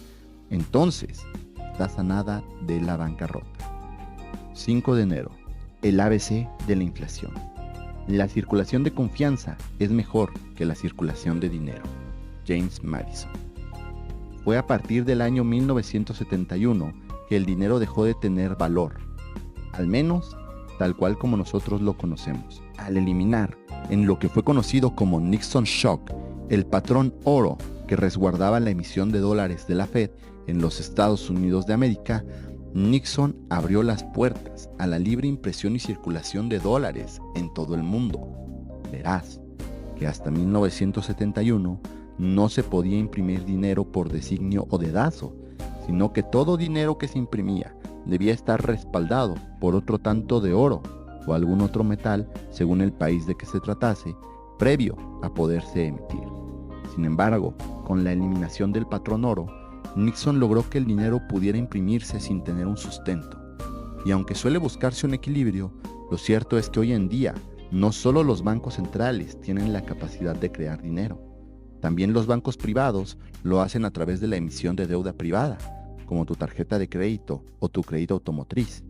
entonces estás a nada de la bancarrota. 5 de enero. El ABC de la inflación. La circulación de confianza es mejor que la circulación de dinero. James Madison. Fue a partir del año 1971 que el dinero dejó de tener valor, al menos tal cual como nosotros lo conocemos, al eliminar en lo que fue conocido como Nixon Shock el patrón oro que resguardaba la emisión de dólares de la Fed en los Estados Unidos de América. Nixon abrió las puertas a la libre impresión y circulación de dólares en todo el mundo. Verás que hasta 1971 no se podía imprimir dinero por designio o dedazo, sino que todo dinero que se imprimía debía estar respaldado por otro tanto de oro o algún otro metal según el país de que se tratase, previo a poderse emitir. Sin embargo, con la eliminación del patrón oro, Nixon logró que el dinero pudiera imprimirse sin tener un sustento. Y aunque suele buscarse un equilibrio, lo cierto es que hoy en día no solo los bancos centrales tienen la capacidad de crear dinero, también los bancos privados lo hacen a través de la emisión de deuda privada, como tu tarjeta de crédito o tu crédito automotriz,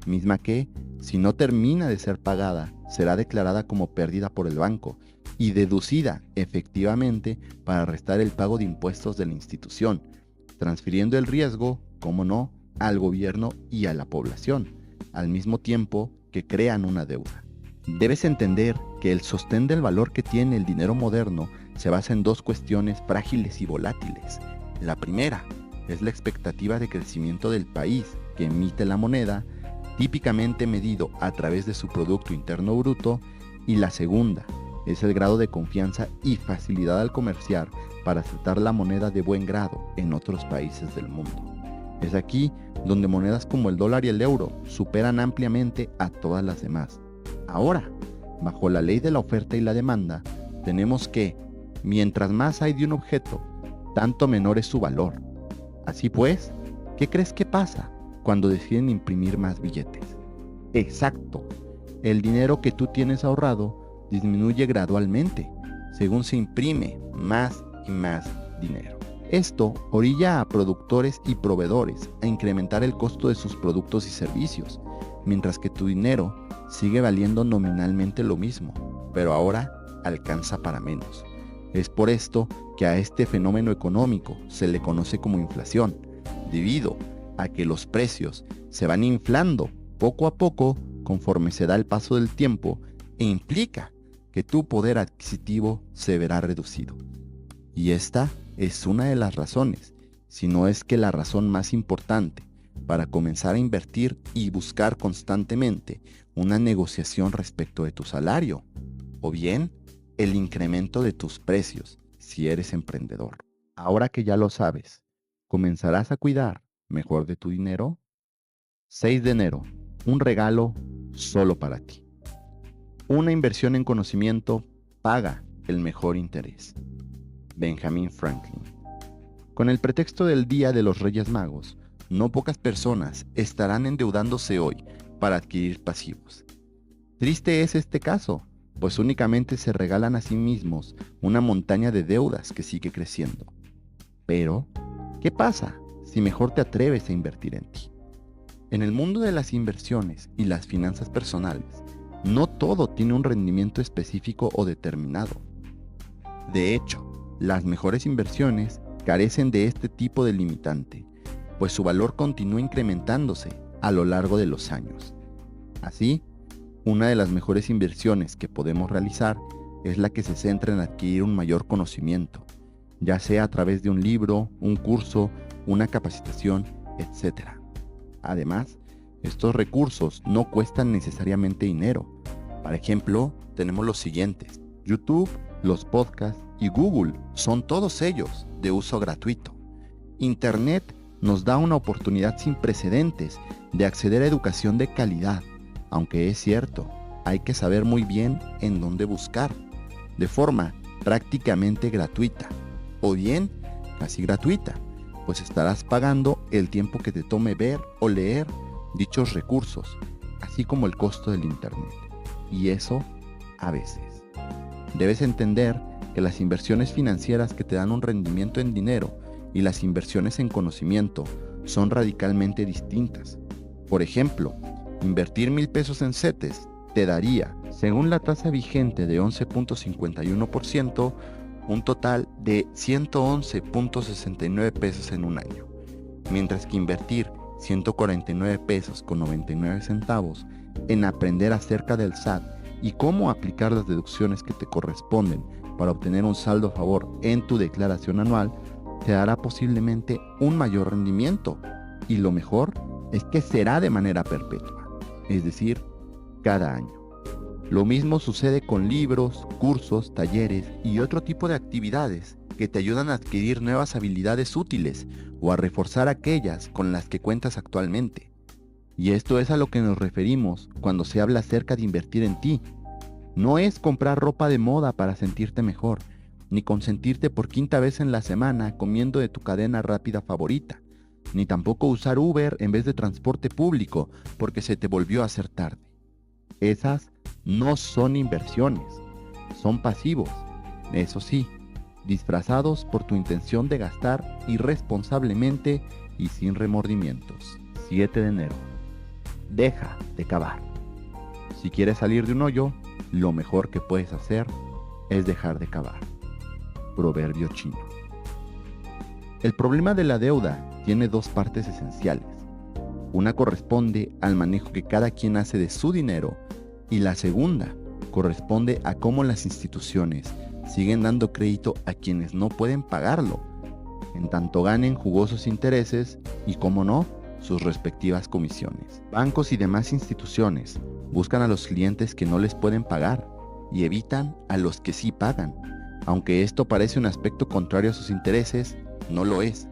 misma que, si no termina de ser pagada, será declarada como pérdida por el banco y deducida efectivamente para restar el pago de impuestos de la institución, transfiriendo el riesgo, como no, al gobierno y a la población, al mismo tiempo que crean una deuda. Debes entender que el sostén del valor que tiene el dinero moderno se basa en dos cuestiones frágiles y volátiles. La primera es la expectativa de crecimiento del país que emite la moneda, típicamente medido a través de su Producto Interno Bruto, y la segunda es el grado de confianza y facilidad al comerciar para aceptar la moneda de buen grado en otros países del mundo. Es aquí donde monedas como el dólar y el euro superan ampliamente a todas las demás. Ahora, bajo la ley de la oferta y la demanda, tenemos que, mientras más hay de un objeto, tanto menor es su valor. Así pues, ¿qué crees que pasa cuando deciden imprimir más billetes? Exacto, el dinero que tú tienes ahorrado disminuye gradualmente según se imprime más y más dinero. Esto orilla a productores y proveedores a incrementar el costo de sus productos y servicios, mientras que tu dinero sigue valiendo nominalmente lo mismo, pero ahora alcanza para menos. Es por esto que a este fenómeno económico se le conoce como inflación, debido a que los precios se van inflando poco a poco conforme se da el paso del tiempo e implica que tu poder adquisitivo se verá reducido. Y esta es una de las razones, si no es que la razón más importante, para comenzar a invertir y buscar constantemente una negociación respecto de tu salario, o bien el incremento de tus precios si eres emprendedor. Ahora que ya lo sabes, ¿comenzarás a cuidar mejor de tu dinero? 6 de enero, un regalo solo para ti. Una inversión en conocimiento paga el mejor interés. Benjamin Franklin. Con el pretexto del Día de los Reyes Magos, no pocas personas estarán endeudándose hoy para adquirir pasivos. Triste es este caso, pues únicamente se regalan a sí mismos una montaña de deudas que sigue creciendo. Pero, ¿qué pasa si mejor te atreves a invertir en ti? En el mundo de las inversiones y las finanzas personales, no todo tiene un rendimiento específico o determinado. De hecho, las mejores inversiones carecen de este tipo de limitante, pues su valor continúa incrementándose a lo largo de los años. Así, una de las mejores inversiones que podemos realizar es la que se centra en adquirir un mayor conocimiento, ya sea a través de un libro, un curso, una capacitación, etc. Además, estos recursos no cuestan necesariamente dinero. Por ejemplo, tenemos los siguientes: YouTube, los podcasts y Google son todos ellos de uso gratuito. Internet nos da una oportunidad sin precedentes de acceder a educación de calidad, aunque es cierto, hay que saber muy bien en dónde buscar, de forma prácticamente gratuita, o bien casi gratuita, pues estarás pagando el tiempo que te tome ver o leer dichos recursos, así como el costo del Internet. Y eso a veces. Debes entender que las inversiones financieras que te dan un rendimiento en dinero y las inversiones en conocimiento son radicalmente distintas. Por ejemplo, invertir 1,000 pesos en CETES te daría, según la tasa vigente de 11.51%, un total de 111.69 pesos en un año, mientras que invertir 149 pesos con 99 centavos en aprender acerca del SAT y cómo aplicar las deducciones que te corresponden para obtener un saldo a favor en tu declaración anual te dará posiblemente un mayor rendimiento, y lo mejor es que será de manera perpetua, es decir, cada año. Lo mismo sucede con libros, cursos, talleres y otro tipo de actividades que te ayudan a adquirir nuevas habilidades útiles o a reforzar aquellas con las que cuentas actualmente. Y esto es a lo que nos referimos cuando se habla acerca de invertir en ti. No es comprar ropa de moda para sentirte mejor, ni consentirte por 5ª vez en la semana comiendo de tu cadena rápida favorita, ni tampoco usar Uber en vez de transporte público porque se te volvió a hacer tarde. Esas no son inversiones, son pasivos, eso sí, disfrazados por tu intención de gastar irresponsablemente y sin remordimientos. 7 de enero. Deja de cavar. Si quieres salir de un hoyo, lo mejor que puedes hacer es dejar de cavar. Proverbio chino. El problema de la deuda tiene dos partes esenciales. Una corresponde al manejo que cada quien hace de su dinero y la segunda corresponde a cómo las instituciones siguen dando crédito a quienes no pueden pagarlo, en tanto ganen jugosos intereses y, cómo no, sus respectivas comisiones. Bancos y demás instituciones buscan a los clientes que no les pueden pagar y evitan a los que sí pagan. Aunque esto parece un aspecto contrario a sus intereses, no lo es,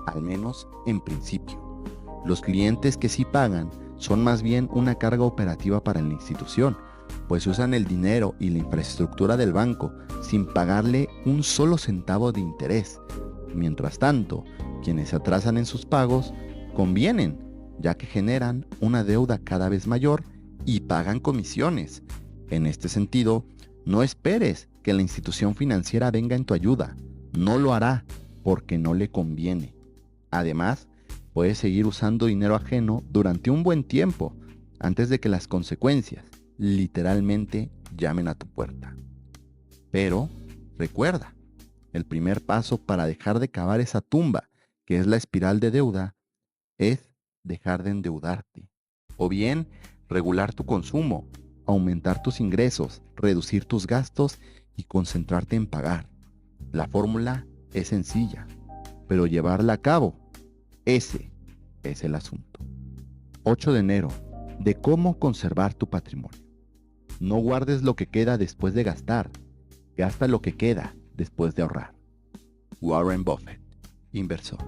al menos en principio. Los clientes que sí pagan son más bien una carga operativa para la institución, pues usan el dinero y la infraestructura del banco sin pagarle un solo centavo de interés. Mientras tanto, quienes se atrasan en sus pagos convienen, ya que generan una deuda cada vez mayor y pagan comisiones. En este sentido, no esperes que la institución financiera venga en tu ayuda. No lo hará, porque no le conviene. Además, puedes seguir usando dinero ajeno durante un buen tiempo antes de que las consecuencias literalmente llamen a tu puerta. Pero recuerda, el primer paso para dejar de cavar esa tumba, que es la espiral de deuda, es dejar de endeudarte. O bien, regular tu consumo, aumentar tus ingresos, reducir tus gastos y concentrarte en pagar. La fórmula es sencilla, pero llevarla a cabo, ese es el asunto. 8 de enero, de cómo conservar tu patrimonio. No guardes lo que queda después de gastar, gasta lo que queda después de ahorrar. Warren Buffett, inversor.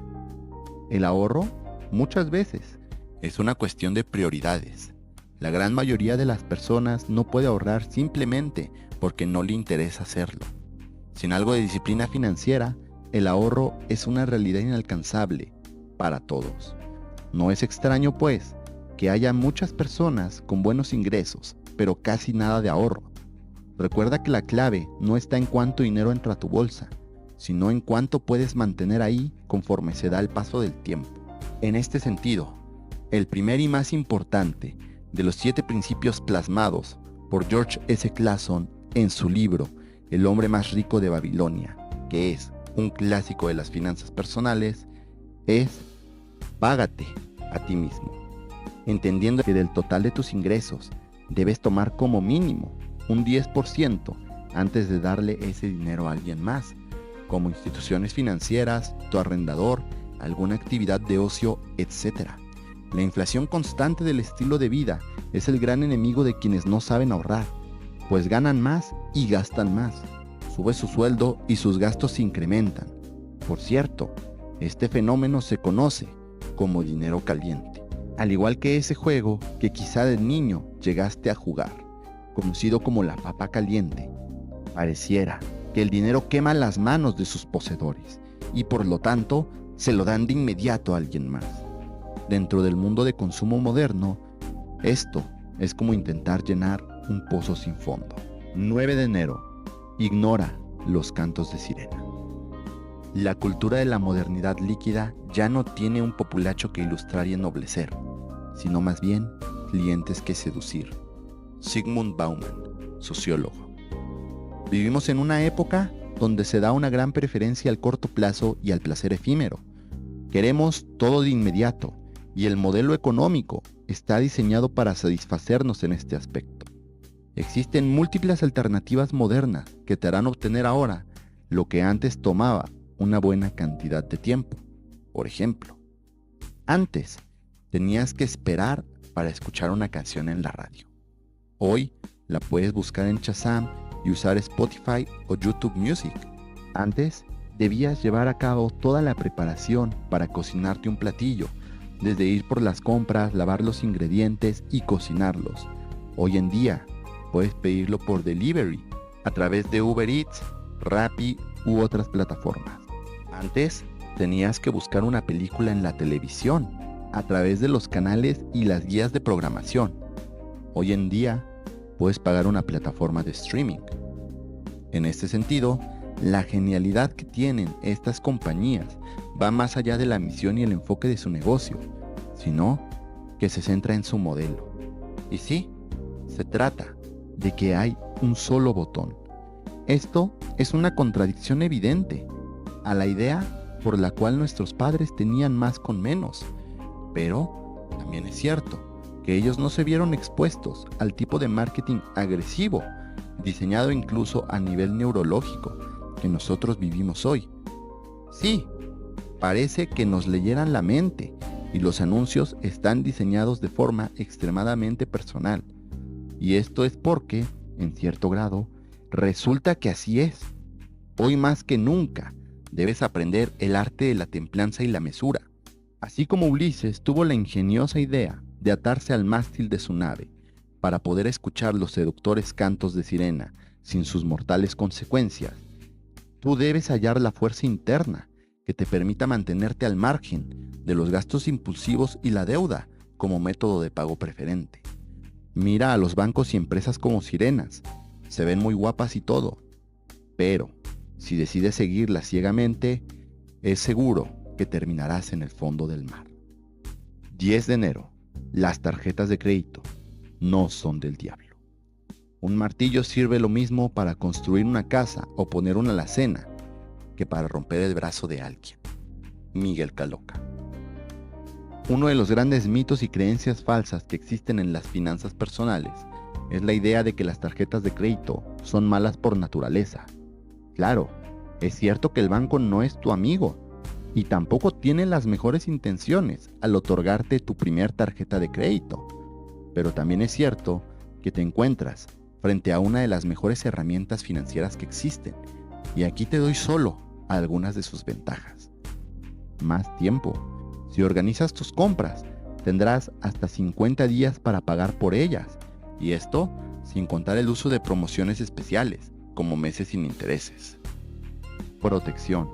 El ahorro, muchas veces, es una cuestión de prioridades. La gran mayoría de las personas no puede ahorrar simplemente porque no le interesa hacerlo. Sin algo de disciplina financiera, el ahorro es una realidad inalcanzable para todos. No es extraño, pues, que haya muchas personas con buenos ingresos, pero casi nada de ahorro. Recuerda que la clave no está en cuánto dinero entra a tu bolsa, sino en cuánto puedes mantener ahí conforme se da el paso del tiempo. En este sentido, el primer y más importante de los 7 principios plasmados por George S. Clason en su libro El hombre más rico de Babilonia, que es un clásico de las finanzas personales, es págate a ti mismo, entendiendo que del total de tus ingresos debes tomar como mínimo un 10% antes de darle ese dinero a alguien más, como instituciones financieras, tu arrendador, alguna actividad de ocio, etc. La inflación constante del estilo de vida es el gran enemigo de quienes no saben ahorrar, pues ganan más y gastan más. Sube su sueldo y sus gastos se incrementan. Por cierto, este fenómeno se conoce como dinero caliente, al igual que ese juego que quizá de niño llegaste a jugar, conocido como la papa caliente. Pareciera que el dinero quema las manos de sus poseedores y por lo tanto se lo dan de inmediato a alguien más. Dentro del mundo de consumo moderno, esto es como intentar llenar un pozo sin fondo. 9 de enero. Ignora los cantos de sirena. La cultura de la modernidad líquida ya no tiene un populacho que ilustrar y ennoblecer, sino más bien clientes que seducir. Zygmunt Bauman, sociólogo. Vivimos en una época donde se da una gran preferencia al corto plazo y al placer efímero. Queremos todo de inmediato, y el modelo económico está diseñado para satisfacernos en este aspecto. Existen múltiples alternativas modernas que te harán obtener ahora lo que antes tomaba una buena cantidad de tiempo. Por ejemplo, antes tenías que esperar para escuchar una canción en la radio. Hoy la puedes buscar en Shazam y usar Spotify o YouTube Music. Antes debías llevar a cabo toda la preparación para cocinarte un platillo, desde ir por las compras, lavar los ingredientes y cocinarlos. Hoy en día puedes pedirlo por delivery a través de Uber Eats, Rappi u otras plataformas. Antes tenías que buscar una película en la televisión a través de los canales y las guías de programación. Hoy en día puedes pagar una plataforma de streaming. En este sentido, la genialidad que tienen estas compañías va más allá de la misión y el enfoque de su negocio, sino que se centra en su modelo. Y sí, se trata de que hay un solo botón. Esto es una contradicción evidente a la idea por la cual nuestros padres tenían más con menos, pero también es cierto que ellos no se vieron expuestos al tipo de marketing agresivo, diseñado incluso a nivel neurológico, que nosotros vivimos hoy. Sí, parece que nos leyeran la mente y los anuncios están diseñados de forma extremadamente personal. Y esto es porque, en cierto grado, resulta que así es. Hoy más que nunca debes aprender el arte de la templanza y la mesura. Así como Ulises tuvo la ingeniosa idea de atarse al mástil de su nave para poder escuchar los seductores cantos de sirena sin sus mortales consecuencias, tú debes hallar la fuerza interna que te permita mantenerte al margen de los gastos impulsivos y la deuda como método de pago preferente. Mira a los bancos y empresas como sirenas, se ven muy guapas y todo, pero si decides seguirlas ciegamente, es seguro que terminarás en el fondo del mar. 10 de enero. Las tarjetas de crédito no son del diablo. Un martillo sirve lo mismo para construir una casa o poner una alacena que para romper el brazo de alguien. Miguel Caloca. Uno de los grandes mitos y creencias falsas que existen en las finanzas personales es la idea de que las tarjetas de crédito son malas por naturaleza. Claro, es cierto que el banco no es tu amigo y tampoco tiene las mejores intenciones al otorgarte tu primer tarjeta de crédito, pero también es cierto que te encuentras frente a una de las mejores herramientas financieras que existen, y aquí te doy solo algunas de sus ventajas. Más tiempo. Si organizas tus compras, tendrás hasta 50 días para pagar por ellas, y esto sin contar el uso de promociones especiales, como meses sin intereses. Protección.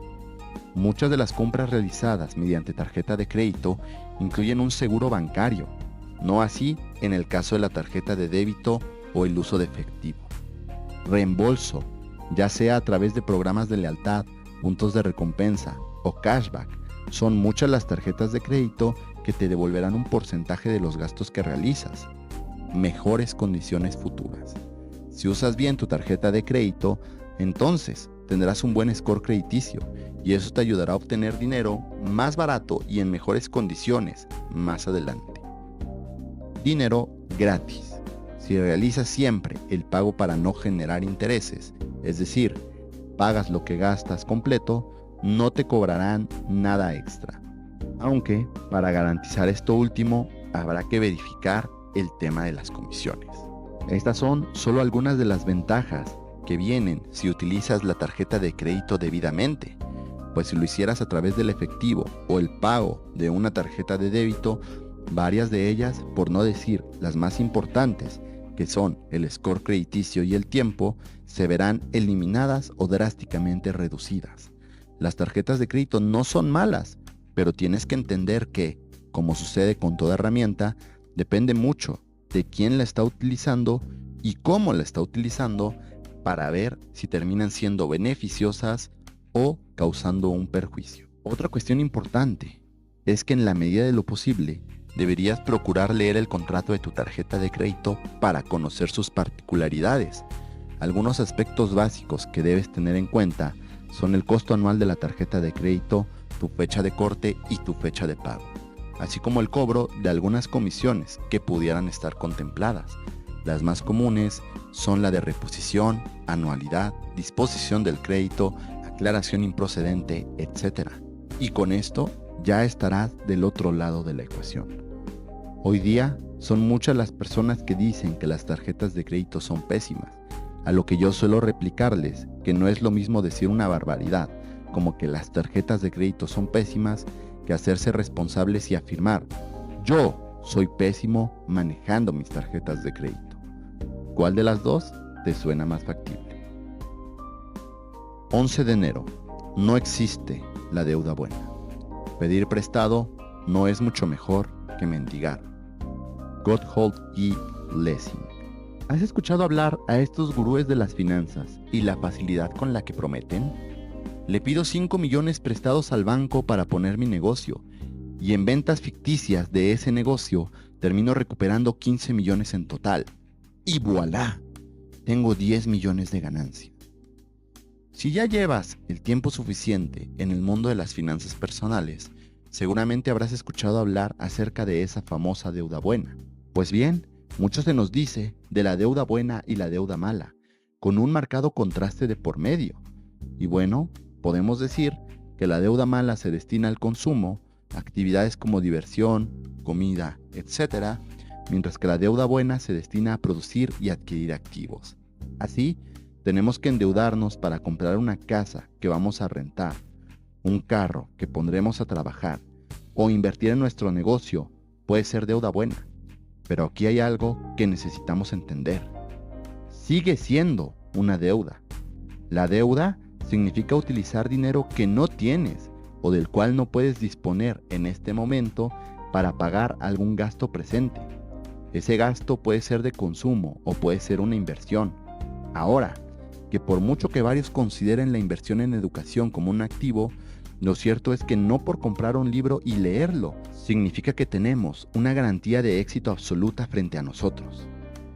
Muchas de las compras realizadas mediante tarjeta de crédito incluyen un seguro bancario, no así en el caso de la tarjeta de débito o el uso de efectivo. Reembolso, ya sea a través de programas de lealtad, puntos de recompensa o cashback. Son muchas las tarjetas de crédito que te devolverán un porcentaje de los gastos que realizas. Mejores condiciones futuras. Si usas bien tu tarjeta de crédito, entonces tendrás un buen score crediticio y eso te ayudará a obtener dinero más barato y en mejores condiciones más adelante. Dinero gratis. Si realizas siempre el pago para no generar intereses, es decir, pagas lo que gastas completo, no te cobrarán nada extra. Aunque, para garantizar esto último, habrá que verificar el tema de las comisiones. Estas son solo algunas de las ventajas que vienen si utilizas la tarjeta de crédito debidamente, pues si lo hicieras a través del efectivo o el pago de una tarjeta de débito, varias de ellas, por no decir las más importantes, que son el score crediticio y el tiempo, se verán eliminadas o drásticamente reducidas. Las tarjetas de crédito no son malas, pero tienes que entender que, como sucede con toda herramienta, depende mucho de quién la está utilizando y cómo la está utilizando para ver si terminan siendo beneficiosas o causando un perjuicio. Otra cuestión importante es que en la medida de lo posible deberías procurar leer el contrato de tu tarjeta de crédito para conocer sus particularidades. Algunos aspectos básicos que debes tener en cuenta son el costo anual de la tarjeta de crédito, tu fecha de corte y tu fecha de pago, así como el cobro de algunas comisiones que pudieran estar contempladas. Las más comunes son la de reposición, anualidad, disposición del crédito, aclaración improcedente, etc. Y con esto ya estarás del otro lado de la ecuación. Hoy día son muchas las personas que dicen que las tarjetas de crédito son pésimas, a lo que yo suelo replicarles que no es lo mismo decir una barbaridad como que las tarjetas de crédito son pésimas que hacerse responsables y afirmar: yo soy pésimo manejando mis tarjetas de crédito. ¿Cuál de las dos te suena más factible? 11 de enero. No existe la deuda buena. Pedir prestado no es mucho mejor que mendigar. Gotthold E. Lessing. ¿Has escuchado hablar a estos gurúes de las finanzas y la facilidad con la que prometen? Le pido 5 millones prestados al banco para poner mi negocio y en ventas ficticias de ese negocio termino recuperando 15 millones en total. Y voilà, tengo 10 millones de ganancia. Si ya llevas el tiempo suficiente en el mundo de las finanzas personales, seguramente habrás escuchado hablar acerca de esa famosa deuda buena. Pues bien, mucho se nos dice de la deuda buena y la deuda mala, con un marcado contraste de por medio. Y bueno, podemos decir que la deuda mala se destina al consumo, actividades como diversión, comida, etc., mientras que la deuda buena se destina a producir y adquirir activos. Así, tenemos que endeudarnos para comprar una casa que vamos a rentar, un carro que pondremos a trabajar o invertir en nuestro negocio. Puede ser deuda buena. Pero aquí hay algo que necesitamos entender. Sigue siendo una deuda. La deuda significa utilizar dinero que no tienes o del cual no puedes disponer en este momento para pagar algún gasto presente. Ese gasto puede ser de consumo o puede ser una inversión. Ahora, que por mucho que varios consideren la inversión en educación como un activo, Lo cierto es que no por comprar un libro y leerlo significa que tenemos una garantía de éxito absoluta frente a nosotros.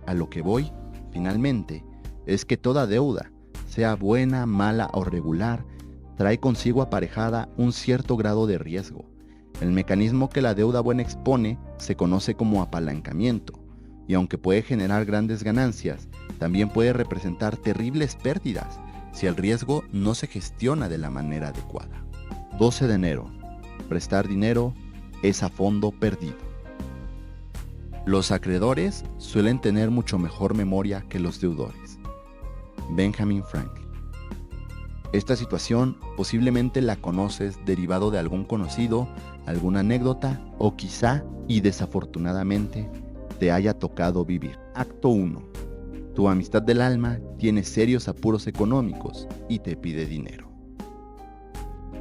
A lo que voy, finalmente, es que toda deuda, sea buena, mala o regular, trae consigo aparejada un cierto grado de riesgo. El mecanismo que la deuda buena expone se conoce como apalancamiento, y aunque puede generar grandes ganancias, también puede representar terribles pérdidas si el riesgo no se gestiona de la manera adecuada. 12 de enero. Prestar dinero es a fondo perdido. Los acreedores suelen tener mucho mejor memoria que los deudores. Benjamin Franklin. Esta situación posiblemente la conoces derivado de algún conocido, alguna anécdota o quizá, y desafortunadamente, te haya tocado vivir. Acto 1. Tu amistad del alma tiene serios apuros económicos y te pide dinero.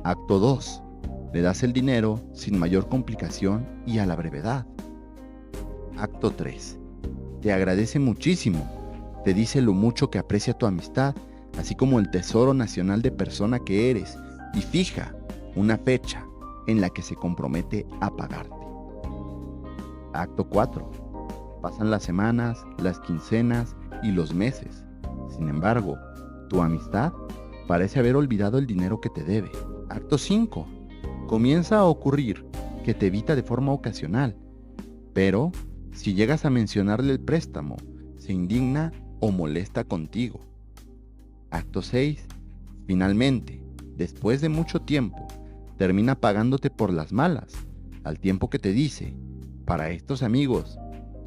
Acto 2. Le das el dinero sin mayor complicación y a la brevedad. Acto 3. Te agradece muchísimo, te dice lo mucho que aprecia tu amistad, así como el tesoro nacional de persona que eres, y fija una fecha en la que se compromete a pagarte. Acto 4. Pasan las semanas, las quincenas y los meses. Sin embargo, tu amistad parece haber olvidado el dinero que te debe. Acto 5. Comienza a ocurrir que te evita de forma ocasional, pero si llegas a mencionarle el préstamo, se indigna o molesta contigo. Acto 6. Finalmente, después de mucho tiempo, termina pagándote por las malas, al tiempo que te dice, para estos amigos,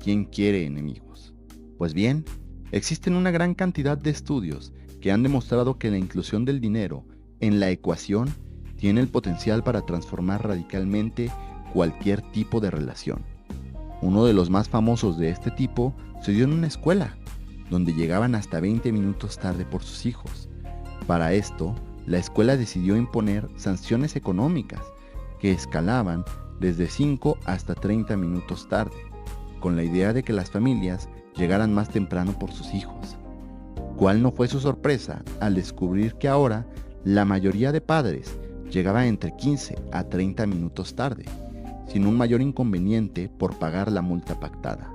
¿quién quiere enemigos? Pues bien, existen una gran cantidad de estudios que han demostrado que la inclusión del dinero en la ecuación tiene el potencial para transformar radicalmente cualquier tipo de relación. Uno de los más famosos de este tipo se dio en una escuela, donde llegaban hasta 20 minutos tarde por sus hijos. Para esto, la escuela decidió imponer sanciones económicas que escalaban desde 5 hasta 30 minutos tarde, con la idea de que las familias llegaran más temprano por sus hijos. ¿Cuál no fue su sorpresa al descubrir que ahora la mayoría de padres llegaba entre 15 a 30 minutos tarde, sin un mayor inconveniente por pagar la multa pactada?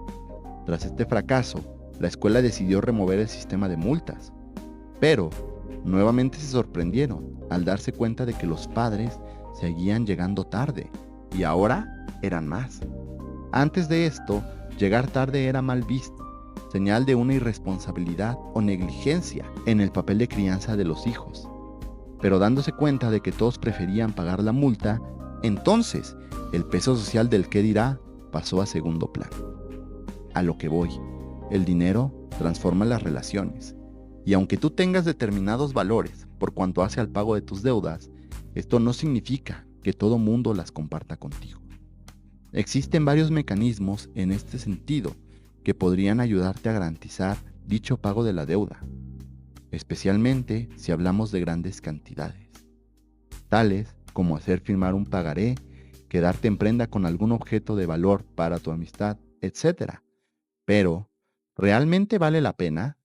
Tras este fracaso, la escuela decidió remover el sistema de multas, pero nuevamente se sorprendieron al darse cuenta de que los padres seguían llegando tarde y ahora eran más. Antes de esto, llegar tarde era mal visto, señal de una irresponsabilidad o negligencia en el papel de crianza de los hijos. Pero dándose cuenta de que todos preferían pagar la multa, entonces el peso social del qué dirá pasó a segundo plano. A lo que voy, el dinero transforma las relaciones, y aunque tú tengas determinados valores por cuanto hace al pago de tus deudas, esto no significa que todo mundo las comparta contigo. Existen varios mecanismos en este sentido que podrían ayudarte a garantizar dicho pago de la deuda, especialmente si hablamos de grandes cantidades, tales como hacer firmar un pagaré, quedarte en prenda con algún objeto de valor para tu amistad, etc. Pero, ¿realmente vale la pena?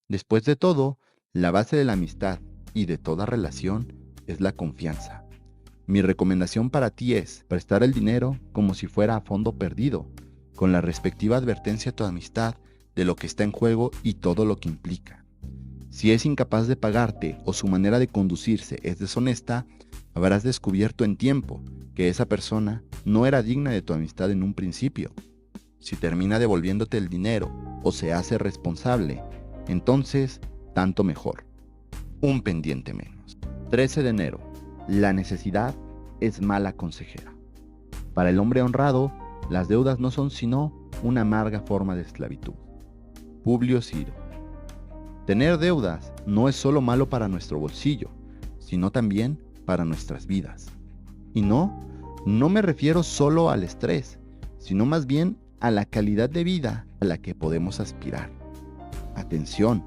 Después de todo, la base de la amistad y de toda relación es la confianza. Mi recomendación para ti es prestar el dinero como si fuera a fondo perdido, con la respectiva advertencia a tu amistad de lo que está en juego y todo lo que implica. Si es incapaz de pagarte o su manera de conducirse es deshonesta, habrás descubierto en tiempo que esa persona no era digna de tu amistad en un principio. Si termina devolviéndote el dinero o se hace responsable, entonces tanto mejor. Un pendiente menos. 13 de enero. La necesidad es mala consejera. Para el hombre honrado, las deudas no son sino una amarga forma de esclavitud. Publio Ciro. Tener deudas no es solo malo para nuestro bolsillo, sino también para nuestras vidas. Y no me refiero solo al estrés, sino más bien a la calidad de vida a la que podemos aspirar. Atención,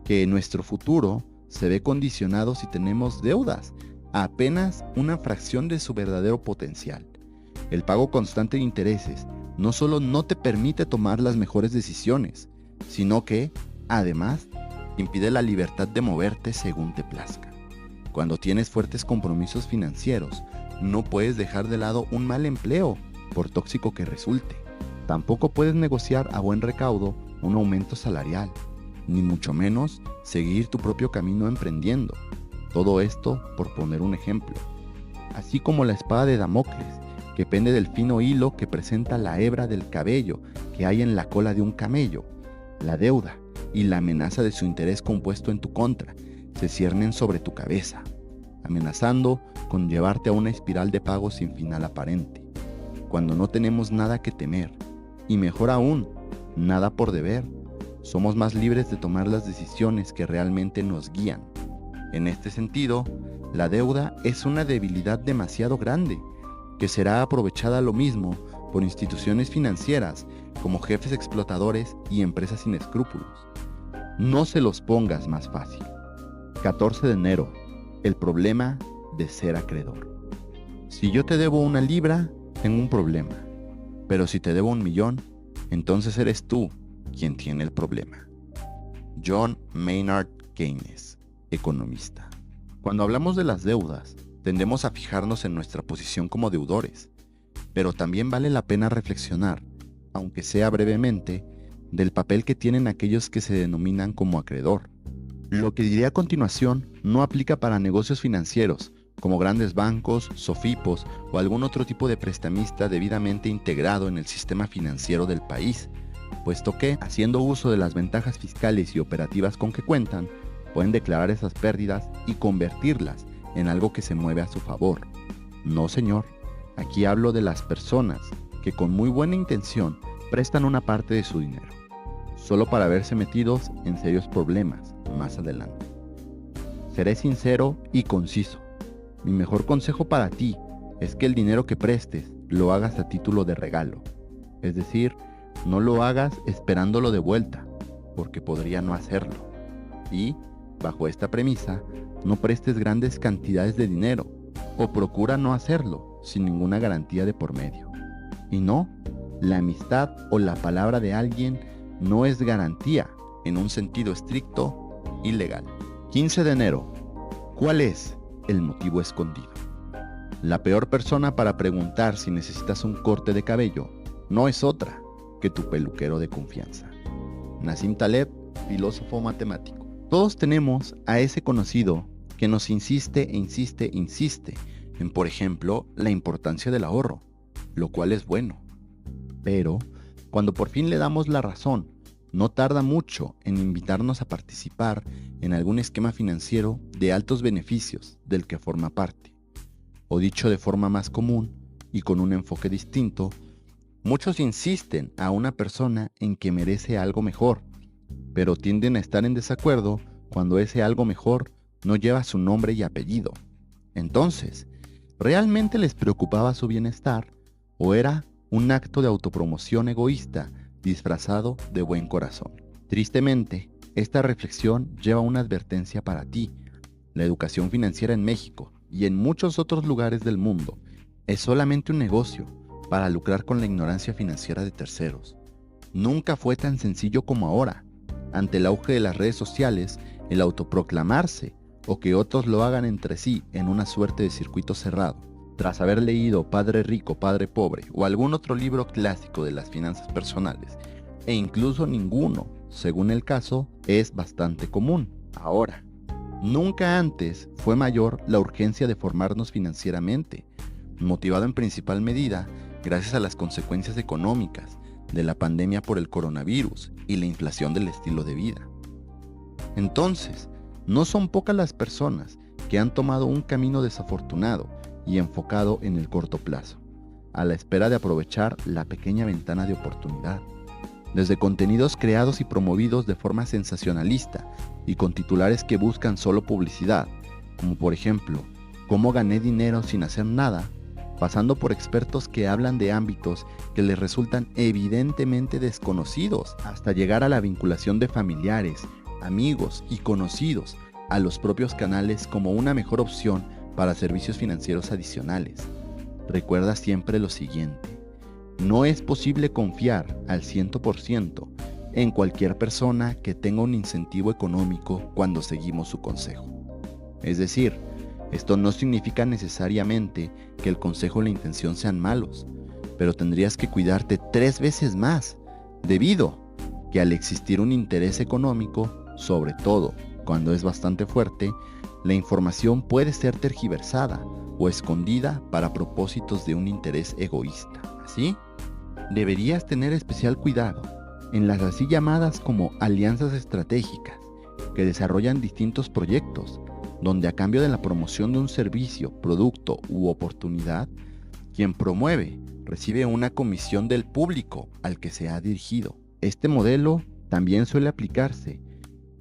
que nuestro futuro se ve condicionado si tenemos deudas a apenas una fracción de su verdadero potencial. El pago constante de intereses no solo no te permite tomar las mejores decisiones, sino que, además, impide la libertad de moverte según te plazca. Cuando tienes fuertes compromisos financieros, no puedes dejar de lado un mal empleo, por tóxico que resulte. Tampoco puedes negociar a buen recaudo un aumento salarial, ni mucho menos seguir tu propio camino emprendiendo. Todo esto por poner un ejemplo. Así como la espada de Damocles, que pende del fino hilo que presenta la hebra del cabello que hay en la cola de un camello, la deuda y la amenaza de su interés compuesto en tu contra se ciernen sobre tu cabeza, amenazando con llevarte a una espiral de pagos sin final aparente, cuando no tenemos nada que temer, y mejor aún, nada por deber. Somos más libres de tomar las decisiones que realmente nos guían. En este sentido, la deuda es una debilidad demasiado grande, que será aprovechada lo mismo por instituciones financieras como jefes explotadores y empresas sin escrúpulos. No se los pongas más fácil. 14 de enero. El problema de ser acreedor. Si yo te debo 1 libra, tengo un problema. Pero si te debo 1.000.000, entonces eres tú quien tiene el problema. John Maynard Keynes, economista. Cuando hablamos de las deudas, tendemos a fijarnos en nuestra posición como deudores, pero también vale la pena reflexionar, aunque sea brevemente, del papel que tienen aquellos que se denominan como acreedor. Lo que diré a continuación no aplica para negocios financieros, como grandes bancos, sofipos o algún otro tipo de prestamista debidamente integrado en el sistema financiero del país, puesto que, haciendo uso de las ventajas fiscales y operativas con que cuentan, pueden declarar esas pérdidas y convertirlas en algo que se mueve a su favor. No, señor, aquí hablo de las personas que con muy buena intención prestan una parte de su dinero, solo para verse metidos en serios problemas más adelante. Seré sincero y conciso. Mi mejor consejo para ti es que el dinero que prestes lo hagas a título de regalo. Es decir, no lo hagas esperándolo de vuelta, porque podría no hacerlo. Y, bajo esta premisa, no prestes grandes cantidades de dinero, o procura no hacerlo sin ninguna garantía de por medio. Y no, la amistad o la palabra de alguien no es garantía en un sentido estricto y legal. 15 de enero. ¿Cuál es el motivo escondido? La peor persona para preguntar si necesitas un corte de cabello no es otra que tu peluquero de confianza. Nassim Taleb, filósofo matemático. Todos tenemos a ese conocido que nos insiste en, por ejemplo, la importancia del ahorro, lo cual es bueno. Pero, cuando por fin le damos la razón, no tarda mucho en invitarnos a participar en algún esquema financiero de altos beneficios del que forma parte. O dicho de forma más común y con un enfoque distinto, muchos insisten a una persona en que merece algo mejor, pero tienden a estar en desacuerdo cuando ese algo mejor no lleva su nombre y apellido. Entonces, ¿realmente les preocupaba su bienestar o era un acto de autopromoción egoísta disfrazado de buen corazón? Tristemente, esta reflexión lleva una advertencia para ti. La educación financiera en México y en muchos otros lugares del mundo es solamente un negocio para lucrar con la ignorancia financiera de terceros. Nunca fue tan sencillo como ahora. Ante el auge de las redes sociales, el autoproclamarse o que otros lo hagan entre sí en una suerte de circuito cerrado, tras haber leído Padre Rico, Padre Pobre o algún otro libro clásico de las finanzas personales, e incluso ninguno, según el caso, es bastante común. Ahora, nunca antes fue mayor la urgencia de formarnos financieramente, motivado en principal medida gracias a las consecuencias económicas de la pandemia por el coronavirus y la inflación del estilo de vida. Entonces, no son pocas las personas que han tomado un camino desafortunado y enfocado en el corto plazo, a la espera de aprovechar la pequeña ventana de oportunidad. Desde contenidos creados y promovidos de forma sensacionalista y con titulares que buscan solo publicidad, como por ejemplo, ¿cómo gané dinero sin hacer nada?, pasando por expertos que hablan de ámbitos que les resultan evidentemente desconocidos, hasta llegar a la vinculación de familiares, amigos y conocidos a los propios canales como una mejor opción para servicios financieros adicionales. Recuerda siempre lo siguiente: no es posible confiar al 100% en cualquier persona que tenga un incentivo económico cuando seguimos su consejo. Es decir, Esto no significa necesariamente que el consejo o la intención sean malos, pero tendrías que cuidarte 3 veces más, debido que al existir un interés económico, sobre todo cuando es bastante fuerte, la información puede ser tergiversada o escondida para propósitos de un interés egoísta. Así, deberías tener especial cuidado en las así llamadas como alianzas estratégicas que desarrollan distintos proyectos, donde a cambio de la promoción de un servicio, producto u oportunidad, quien promueve recibe una comisión del público al que se ha dirigido. Este modelo también suele aplicarse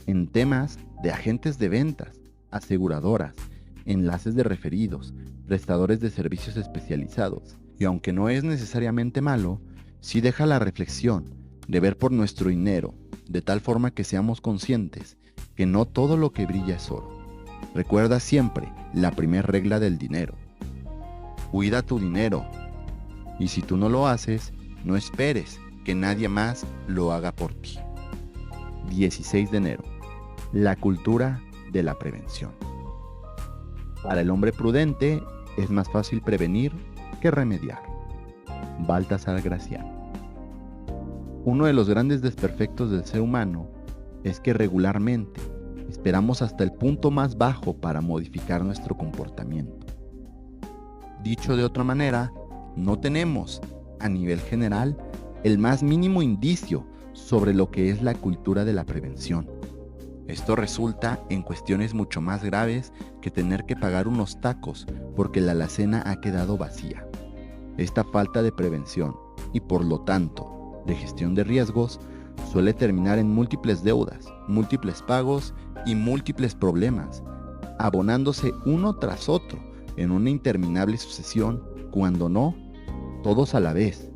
en temas de agentes de ventas, aseguradoras, enlaces de referidos, prestadores de servicios especializados. Y aunque no es necesariamente malo, sí deja la reflexión de ver por nuestro dinero, de tal forma que seamos conscientes que no todo lo que brilla es oro. Recuerda siempre la primera regla del dinero. Cuida tu dinero. Y si tú no lo haces, no esperes que nadie más lo haga por ti. 16 de enero. La cultura de la prevención. Para el hombre prudente es más fácil prevenir que remediar. Baltasar Gracián. Uno de los grandes desperfectos del ser humano es que regularmente esperamos hasta el punto más bajo para modificar nuestro comportamiento. Dicho de otra manera, no tenemos, a nivel general, el más mínimo indicio sobre lo que es la cultura de la prevención. Esto resulta en cuestiones mucho más graves que tener que pagar unos tacos porque la alacena ha quedado vacía. Esta falta de prevención y por lo tanto de gestión de riesgos suele terminar en múltiples deudas, múltiples pagos y múltiples problemas, abonándose uno tras otro en una interminable sucesión, cuando no, todos a la vez.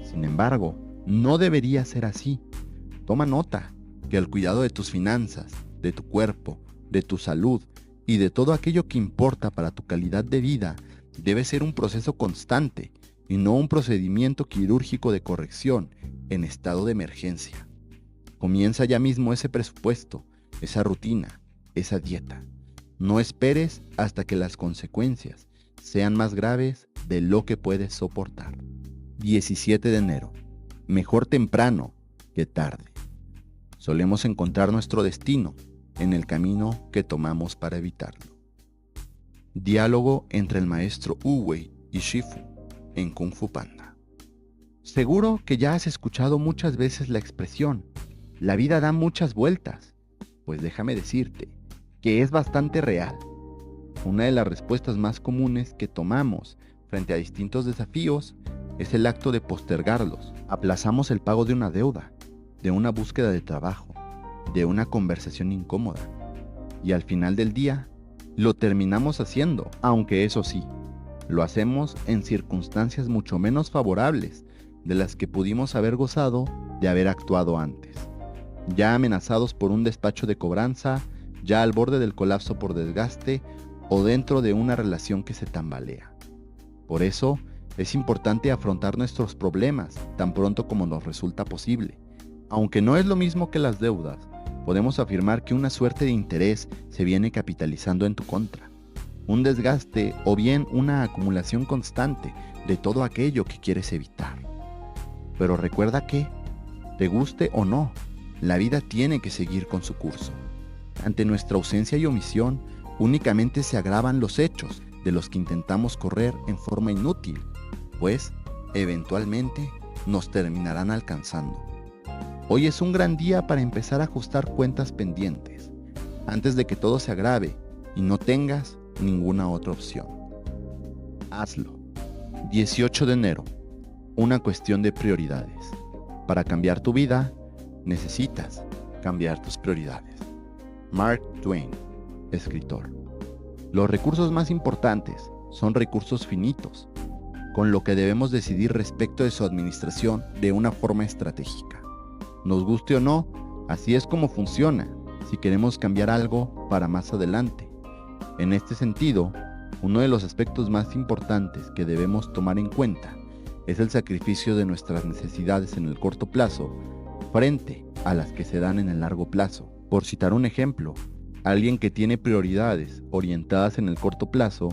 Sin embargo, no debería ser así. Toma nota que el cuidado de tus finanzas, de tu cuerpo, de tu salud y de todo aquello que importa para tu calidad de vida debe ser un proceso constante y no un procedimiento quirúrgico de corrección en estado de emergencia. Comienza ya mismo ese presupuesto, esa rutina, esa dieta. No esperes hasta que las consecuencias sean más graves de lo que puedes soportar. 17 de enero. Mejor temprano que tarde. Solemos encontrar nuestro destino en el camino que tomamos para evitarlo. Diálogo entre el maestro Wu-Wei y Shifu en Kung Fu Panda. Seguro que ya has escuchado muchas veces la expresión, la vida da muchas vueltas. Pues déjame decirte que es bastante real. Una de las respuestas más comunes que tomamos frente a distintos desafíos es el acto de postergarlos. Aplazamos el pago de una deuda, de una búsqueda de trabajo, de una conversación incómoda. Y al final del día, lo terminamos haciendo, aunque eso sí, lo hacemos en circunstancias mucho menos favorables de las que pudimos haber gozado de haber actuado antes. Ya amenazados por un despacho de cobranza, ya al borde del colapso por desgaste o dentro de una relación que se tambalea. Por eso, es importante afrontar nuestros problemas tan pronto como nos resulta posible. Aunque no es lo mismo que las deudas, podemos afirmar que una suerte de interés se viene capitalizando en tu contra. Un desgaste o bien una acumulación constante de todo aquello que quieres evitar. Pero recuerda que, te guste o no, la vida tiene que seguir con su curso. Ante nuestra ausencia y omisión, únicamente se agravan los hechos de los que intentamos correr en forma inútil, pues, eventualmente, nos terminarán alcanzando. Hoy es un gran día para empezar a ajustar cuentas pendientes, antes de que todo se agrave y no tengas ninguna otra opción. Hazlo. 18 de enero. Una cuestión de prioridades. Para cambiar tu vida, necesitas cambiar tus prioridades. Mark Twain, escritor. Los recursos más importantes son recursos finitos, con lo que debemos decidir respecto de su administración de una forma estratégica. Nos guste o no, así es como funciona si queremos cambiar algo para más adelante. En este sentido, uno de los aspectos más importantes que debemos tomar en cuenta es el sacrificio de nuestras necesidades en el corto plazo frente a las que se dan en el largo plazo. Por citar un ejemplo, Alguien que tiene prioridades orientadas en el corto plazo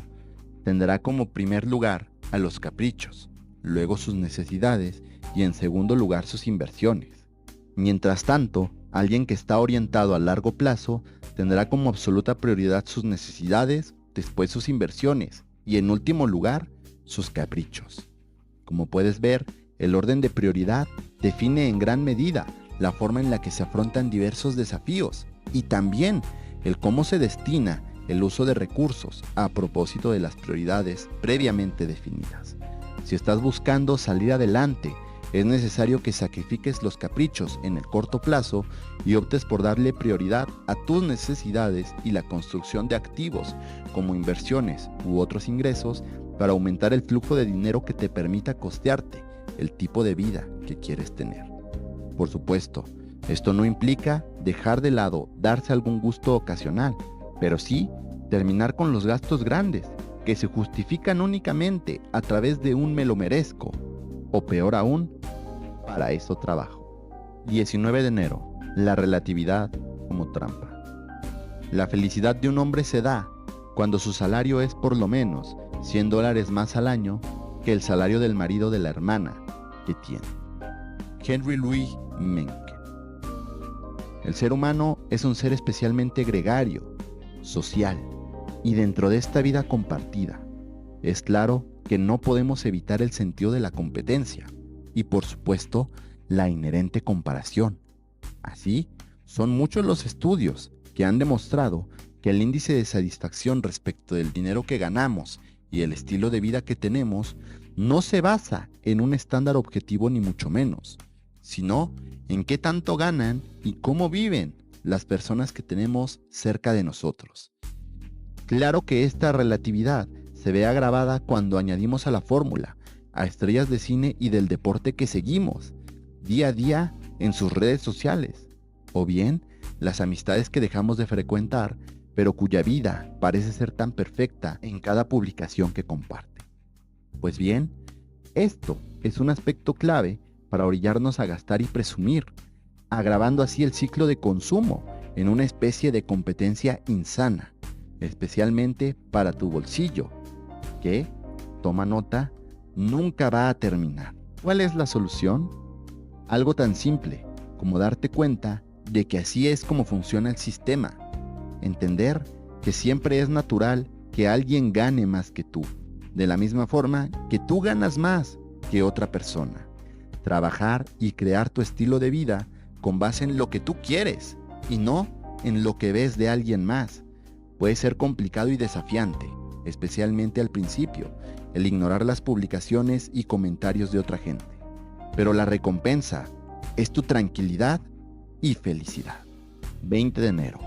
tendrá como primer lugar a los caprichos, luego sus necesidades y en segundo lugar sus inversiones. Mientras tanto, alguien que está orientado a largo plazo tendrá como absoluta prioridad sus necesidades, después sus inversiones y en último lugar sus caprichos. Como puedes ver, el orden de prioridad define en gran medida la forma en la que se afrontan diversos desafíos y también el cómo se destina el uso de recursos a propósito de las prioridades previamente definidas. Si estás buscando salir adelante, es necesario que sacrifiques los caprichos en el corto plazo y optes por darle prioridad a tus necesidades y la construcción de activos como inversiones u otros ingresos para aumentar el flujo de dinero que te permita costearte el tipo de vida que quieres tener. Por supuesto, esto no implica dejar de lado darse algún gusto ocasional, pero sí terminar con los gastos grandes que se justifican únicamente a través de un me lo merezco, o peor aún, para eso trabajo. 19 de enero. La relatividad como trampa. La felicidad de un hombre se da cuando su salario es por lo menos $100 más al año que el salario del marido de la hermana que tiene. Henry Louis Mencken. El ser humano es un ser especialmente gregario, social, y dentro de esta vida compartida, es claro que no podemos evitar el sentido de la competencia y, por supuesto, la inherente comparación. Así, son muchos los estudios que han demostrado que el índice de satisfacción respecto del dinero que ganamos y el estilo de vida que tenemos no se basa en un estándar objetivo ni mucho menos, sino en qué tanto ganan y cómo viven las personas que tenemos cerca de nosotros. Claro que esta relatividad se ve agravada cuando añadimos a la fórmula a estrellas de cine y del deporte que seguimos día a día en sus redes sociales, o bien las amistades que dejamos de frecuentar, pero cuya vida parece ser tan perfecta en cada publicación que comparte. Pues bien, esto es un aspecto clave para orillarnos a gastar y presumir, agravando así el ciclo de consumo en una especie de competencia insana, especialmente para tu bolsillo, que, toma nota, nunca va a terminar. ¿Cuál es la solución? Algo tan simple como darte cuenta de que así es como funciona el sistema. Entender que siempre es natural que alguien gane más que tú, de la misma forma que tú ganas más que otra persona. Trabajar y crear tu estilo de vida con base en lo que tú quieres y no en lo que ves de alguien más. Puede ser complicado y desafiante, especialmente al principio, el ignorar las publicaciones y comentarios de otra gente. Pero la recompensa es tu tranquilidad y felicidad. 20 de enero.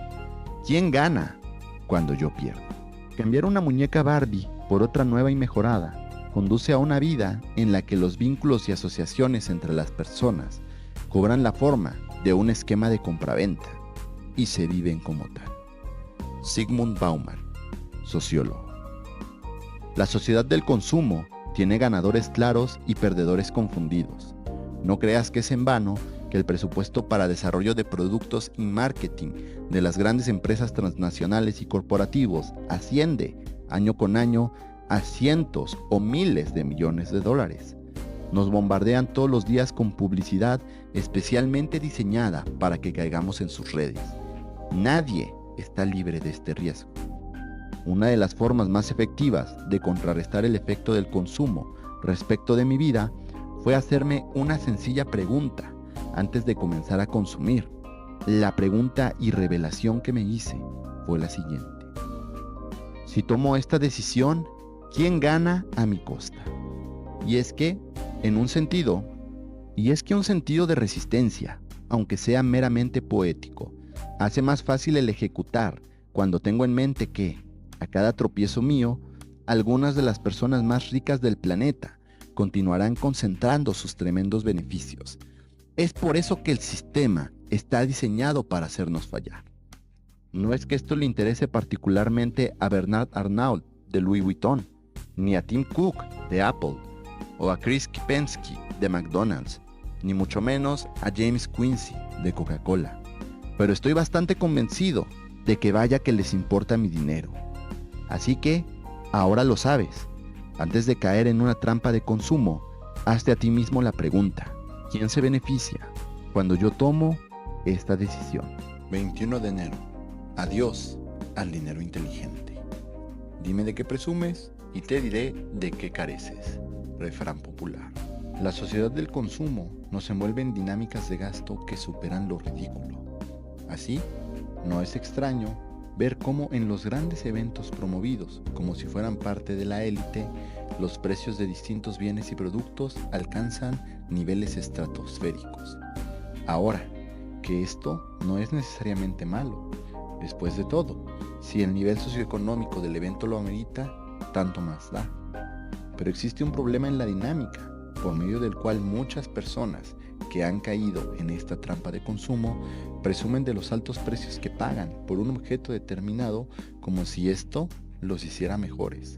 ¿Quién gana cuando yo pierdo? Cambiar una muñeca Barbie por otra nueva y mejorada conduce a una vida en la que los vínculos y asociaciones entre las personas cobran la forma de un esquema de compraventa y se viven como tal. Zygmunt Bauman, sociólogo. La sociedad del consumo tiene ganadores claros y perdedores confundidos. No creas que es en vano que el presupuesto para desarrollo de productos y marketing de las grandes empresas transnacionales y corporativos asciende año con año a cientos o miles de millones de dólares. Nos bombardean todos los días con publicidad especialmente diseñada para que caigamos en sus redes. Nadie está libre de este riesgo. Una de las formas más efectivas de contrarrestar el efecto del consumo respecto de mi vida fue hacerme una sencilla pregunta antes de comenzar a consumir. La pregunta y revelación que me hice fue la siguiente: si tomo esta decisión, ¿quién gana a mi costa? Y es que un sentido de resistencia, aunque sea meramente poético, hace más fácil el ejecutar cuando tengo en mente que, a cada tropiezo mío, algunas de las personas más ricas del planeta continuarán concentrando sus tremendos beneficios. Es por eso que el sistema está diseñado para hacernos fallar. No es que esto le interese particularmente a Bernard Arnault de Louis Vuitton, ni a Tim Cook de Apple, o a Chris Kempczinski de McDonald's, ni mucho menos a James Quincy de Coca-Cola. Pero estoy bastante convencido de que vaya que les importa mi dinero. Así que, ahora lo sabes. Antes de caer en una trampa de consumo, hazte a ti mismo la pregunta: ¿quién se beneficia cuando yo tomo esta decisión? 21 de enero. Adiós al dinero inteligente. Dime de qué presumes y te diré de qué careces. Refrán popular. La sociedad del consumo nos envuelve en dinámicas de gasto que superan lo ridículo. Así, no es extraño ver cómo en los grandes eventos promovidos, como si fueran parte de la élite, los precios de distintos bienes y productos alcanzan niveles estratosféricos. Ahora, que esto no es necesariamente malo. Después de todo, si el nivel socioeconómico del evento lo amerita, tanto más da. Pero existe un problema en la dinámica, por medio del cual muchas personas que han caído en esta trampa de consumo presumen de los altos precios que pagan por un objeto determinado como si esto los hiciera mejores.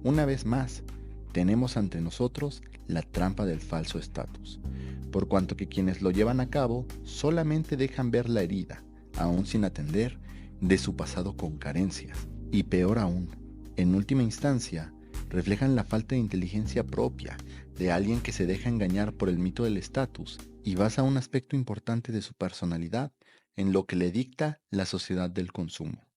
Una vez más, tenemos ante nosotros la trampa del falso estatus, por cuanto que quienes lo llevan a cabo solamente dejan ver la herida, aún sin atender, de su pasado con carencias, y peor aún, en última instancia, reflejan la falta de inteligencia propia de alguien que se deja engañar por el mito del estatus y basa un aspecto importante de su personalidad en lo que le dicta la sociedad del consumo.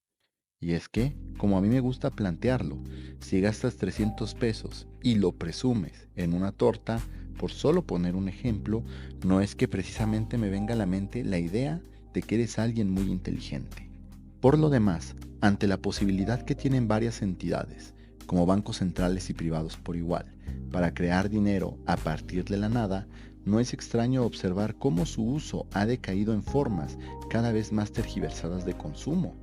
Y es que, como a mí me gusta plantearlo, si gastas 300 pesos y lo presumes en una torta, por solo poner un ejemplo, no es que precisamente me venga a la mente la idea de que eres alguien muy inteligente. Por lo demás, ante la posibilidad que tienen varias entidades, como bancos centrales y privados por igual, para crear dinero a partir de la nada, no es extraño observar cómo su uso ha decaído en formas cada vez más tergiversadas de consumo.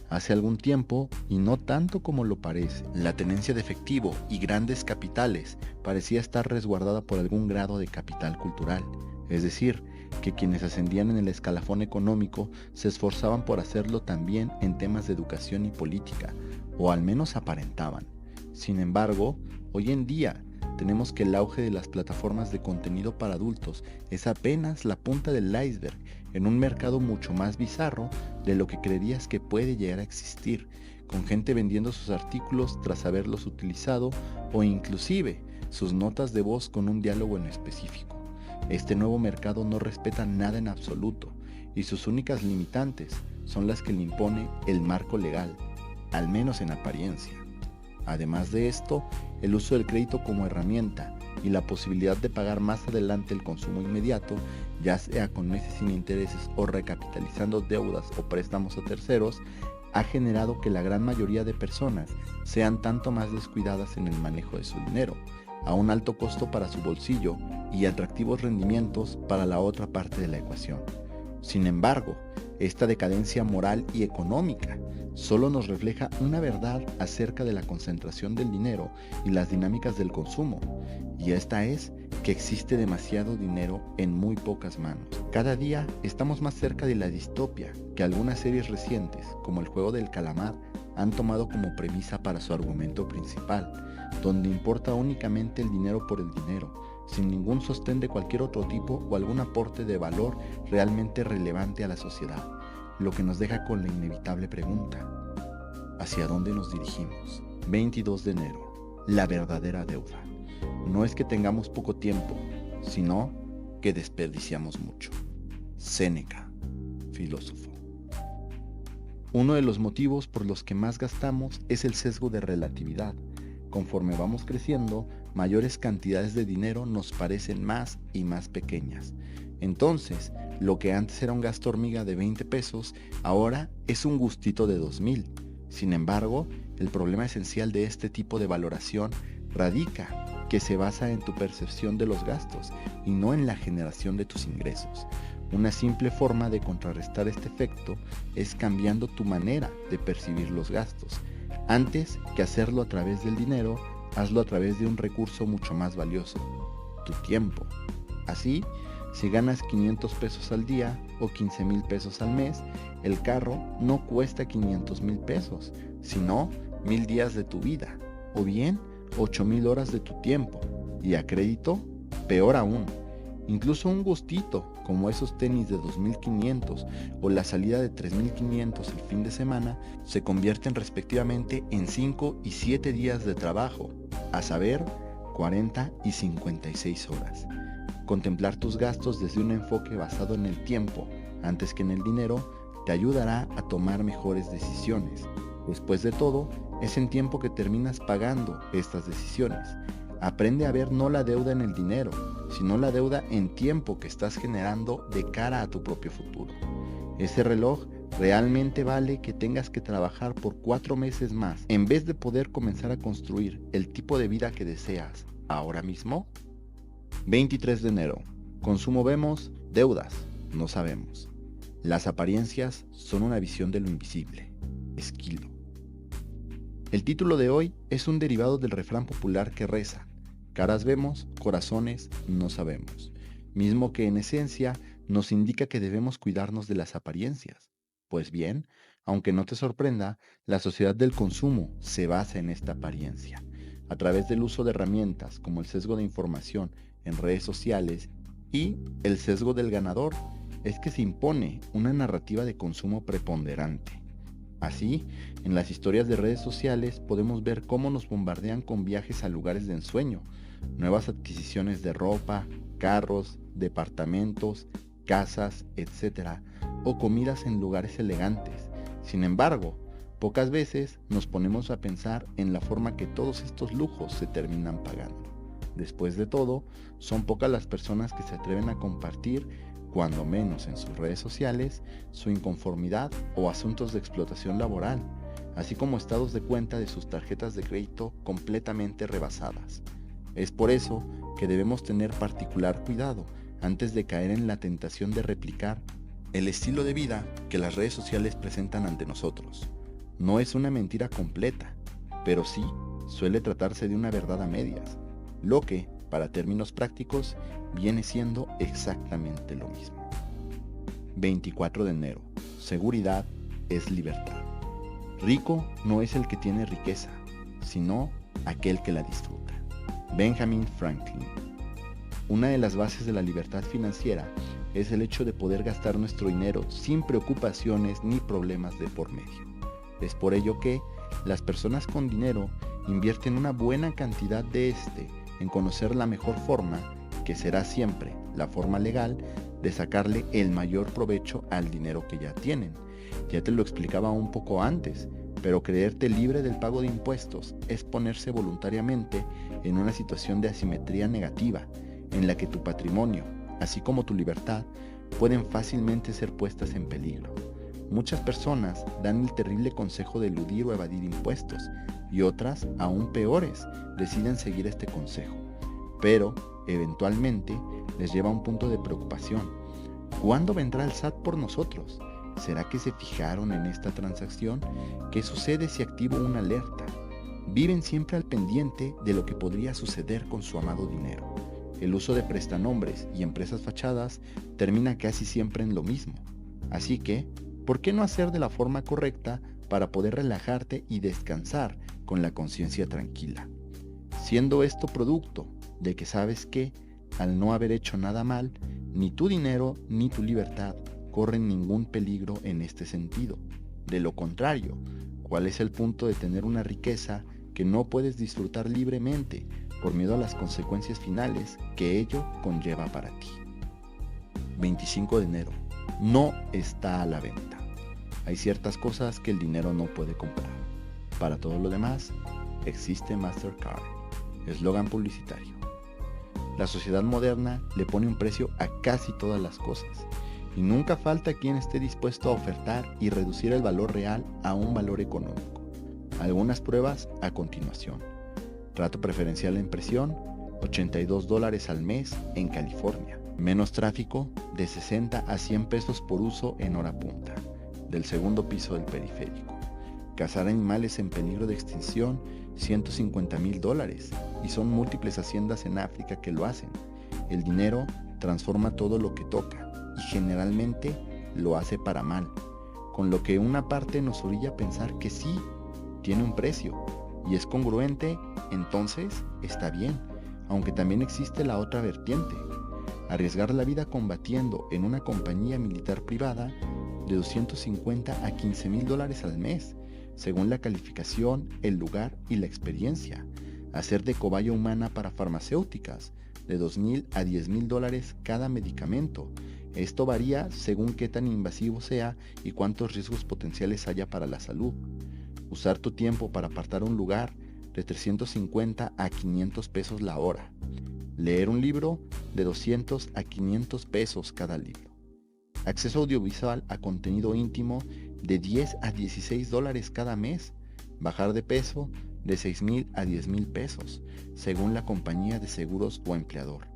Hace algún tiempo, y no tanto como lo parece, la tenencia de efectivo y grandes capitales parecía estar resguardada por algún grado de capital cultural, es decir, que quienes ascendían en el escalafón económico se esforzaban por hacerlo también en temas de educación y política, o al menos aparentaban. Sin embargo, hoy en día tenemos que el auge de las plataformas de contenido para adultos es apenas la punta del iceberg en un mercado mucho más bizarro de lo que creerías que puede llegar a existir, con gente vendiendo sus artículos tras haberlos utilizado o inclusive sus notas de voz con un diálogo en específico. Este nuevo mercado no respeta nada en absoluto y sus únicas limitantes son las que le impone el marco legal, al menos en apariencia. Además de esto, el uso del crédito como herramienta y la posibilidad de pagar más adelante el consumo inmediato, ya sea con meses sin intereses o recapitalizando deudas o préstamos a terceros, ha generado que la gran mayoría de personas sean tanto más descuidadas en el manejo de su dinero, a un alto costo para su bolsillo y atractivos rendimientos para la otra parte de la ecuación. Sin embargo, esta decadencia moral y económica solo nos refleja una verdad acerca de la concentración del dinero y las dinámicas del consumo, y esta es que existe demasiado dinero en muy pocas manos. Cada día estamos más cerca de la distopia que algunas series recientes, como El Juego del Calamar, han tomado como premisa para su argumento principal, donde importa únicamente el dinero por el dinero, sin ningún sostén de cualquier otro tipo o algún aporte de valor realmente relevante a la sociedad, lo que nos deja con la inevitable pregunta: ¿hacia dónde nos dirigimos? 22 de enero. La verdadera deuda. No es que tengamos poco tiempo, sino que desperdiciamos mucho. Séneca, filósofo. Uno de los motivos por los que más gastamos es el sesgo de relatividad. Conforme vamos creciendo, mayores cantidades de dinero nos parecen más y más pequeñas. Entonces, lo que antes era un gasto hormiga de 20 pesos, ahora es un gustito de 2,000. Sin embargo, el problema esencial de este tipo de valoración radica que se basa en tu percepción de los gastos y no en la generación de tus ingresos. Una simple forma de contrarrestar este efecto es cambiando tu manera de percibir los gastos. Antes que hacerlo a través del dinero, hazlo a través de un recurso mucho más valioso: tu tiempo. Así, si ganas 500 pesos al día o 15,000 pesos al mes, el carro no cuesta 500,000 pesos, sino 1,000 días de tu vida, o bien 8,000 horas de tu tiempo, y a crédito, peor aún. Incluso un gustito, como esos tenis de 2.500 o la salida de 3.500 el fin de semana, se convierten respectivamente en 5 y 7 días de trabajo, a saber, 40 y 56 horas. Contemplar tus gastos desde un enfoque basado en el tiempo, antes que en el dinero, te ayudará a tomar mejores decisiones. Después de todo, es en tiempo que terminas pagando estas decisiones. Aprende a ver no la deuda en el dinero, sino la deuda en tiempo que estás generando de cara a tu propio futuro. Ese reloj realmente vale que tengas que trabajar por 4 meses más en vez de poder comenzar a construir el tipo de vida que deseas ahora mismo. 23 de enero. Consumo vemos, deudas no sabemos. Las apariencias son una visión de lo invisible. Esquilo. El título de hoy es un derivado del refrán popular que reza: caras vemos, corazones no sabemos, mismo que en esencia nos indica que debemos cuidarnos de las apariencias. Pues bien, aunque no te sorprenda, la sociedad del consumo se basa en esta apariencia, a través del uso de herramientas como el sesgo de información en redes sociales y el sesgo del ganador, es que se impone una narrativa de consumo preponderante. Así, en las historias de redes sociales podemos ver cómo nos bombardean con viajes a lugares de ensueño, nuevas adquisiciones de ropa, carros, departamentos, casas, etc., o comidas en lugares elegantes. Sin embargo, pocas veces nos ponemos a pensar en la forma que todos estos lujos se terminan pagando. Después de todo, son pocas las personas que se atreven a compartir, cuando menos en sus redes sociales, su inconformidad o asuntos de explotación laboral, así como estados de cuenta de sus tarjetas de crédito completamente rebasadas. Es por eso que debemos tener particular cuidado antes de caer en la tentación de replicar el estilo de vida que las redes sociales presentan ante nosotros. No es una mentira completa, pero sí suele tratarse de una verdad a medias, lo que, para términos prácticos, viene siendo exactamente lo mismo. 24 de enero. Seguridad es libertad. Rico no es el que tiene riqueza, sino aquel que la disfruta. Benjamin Franklin. Una de las bases de la libertad financiera es el hecho de poder gastar nuestro dinero sin preocupaciones ni problemas de por medio. Es por ello que las personas con dinero invierten una buena cantidad de en conocer la mejor forma, que será siempre la forma legal, de sacarle el mayor provecho al dinero que ya tienen. Ya te lo explicaba un poco antes, pero creerte libre del pago de impuestos es ponerse voluntariamente en una situación de asimetría negativa, en la que tu patrimonio, así como tu libertad, pueden fácilmente ser puestas en peligro. Muchas personas dan el terrible consejo de eludir o evadir impuestos, y otras, aún peores, deciden seguir este consejo. Pero, eventualmente, les lleva a un punto de preocupación. ¿Cuándo vendrá el SAT por nosotros? ¿Será que se fijaron en esta transacción? ¿Qué sucede si activo una alerta? Viven siempre al pendiente de lo que podría suceder con su amado dinero. El uso de prestanombres y empresas fachadas termina casi siempre en lo mismo. Así que, ¿por qué no hacer de la forma correcta para poder relajarte y descansar con la conciencia tranquila? Siendo esto producto de que sabes que, al no haber hecho nada mal, ni tu dinero ni tu libertad corren ningún peligro en este sentido. De lo contrario, ¿cuál es el punto de tener una riqueza que no puedes disfrutar libremente por miedo a las consecuencias finales que ello conlleva para ti? 25 de enero. No está a la venta. Hay ciertas cosas que el dinero no puede comprar. Para todo lo demás, existe Mastercard. Eslogan publicitario. La sociedad moderna le pone un precio a casi todas las cosas, y nunca falta quien esté dispuesto a ofertar y reducir el valor real a un valor económico. Algunas pruebas a continuación. Trato preferencial en presión, $82 al mes en California. Menos tráfico, de 60 a 100 pesos por uso en hora punta, del segundo piso del periférico. Cazar animales en peligro de extinción, $150,000, y son múltiples haciendas en África que lo hacen. El dinero transforma todo lo que toca, y generalmente lo hace para mal, con lo que una parte nos orilla a pensar que sí, tiene un precio, y es congruente, entonces está bien, aunque también existe la otra vertiente. arriesgar la vida combatiendo en una compañía militar privada de 250 a 15 mil dólares al mes, según la calificación, el lugar y la experiencia. Hacer de cobaya humana para farmacéuticas, de 2.000 a 10.000 dólares cada medicamento. Esto varía según qué tan invasivo sea y cuántos riesgos potenciales haya para la salud. Usar tu tiempo para apartar un lugar, de 350 a 500 pesos la hora. Leer un libro, de 200 a 500 pesos cada libro. Acceso audiovisual a contenido íntimo, de 10 a 16 dólares cada mes. Bajar de peso, de 6.000 a 10.000 pesos, según la compañía de seguros o empleador.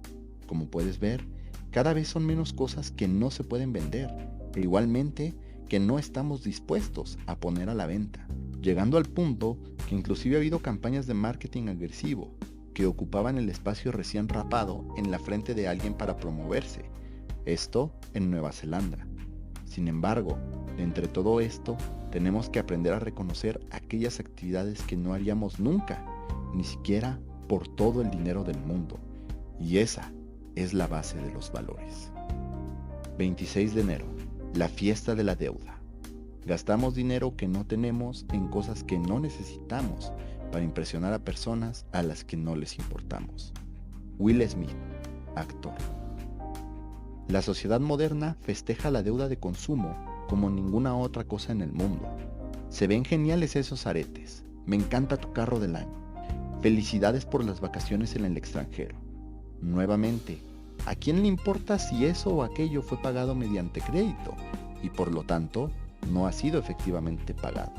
Como puedes ver, cada vez son menos cosas que no se pueden vender, e igualmente que no estamos dispuestos a poner a la venta, llegando al punto que inclusive ha habido campañas de marketing agresivo que ocupaban el espacio recién rapado en la frente de alguien para promoverse, esto en Nueva Zelanda. Sin embargo, entre todo esto, tenemos que aprender a reconocer aquellas actividades que no haríamos nunca, ni siquiera por todo el dinero del mundo. Y esa es la base de los valores. 26 de enero, la fiesta de la deuda. Gastamos dinero que no tenemos en cosas que no necesitamos para impresionar a personas a las que no les importamos. Will Smith, actor. La sociedad moderna festeja la deuda de consumo como ninguna otra cosa en el mundo. Se ven geniales esos aretes. Me encanta tu carro del año. Felicidades por las vacaciones en el extranjero. Nuevamente, ¿a quién le importa si eso o aquello fue pagado mediante crédito y por lo tanto no ha sido efectivamente pagado?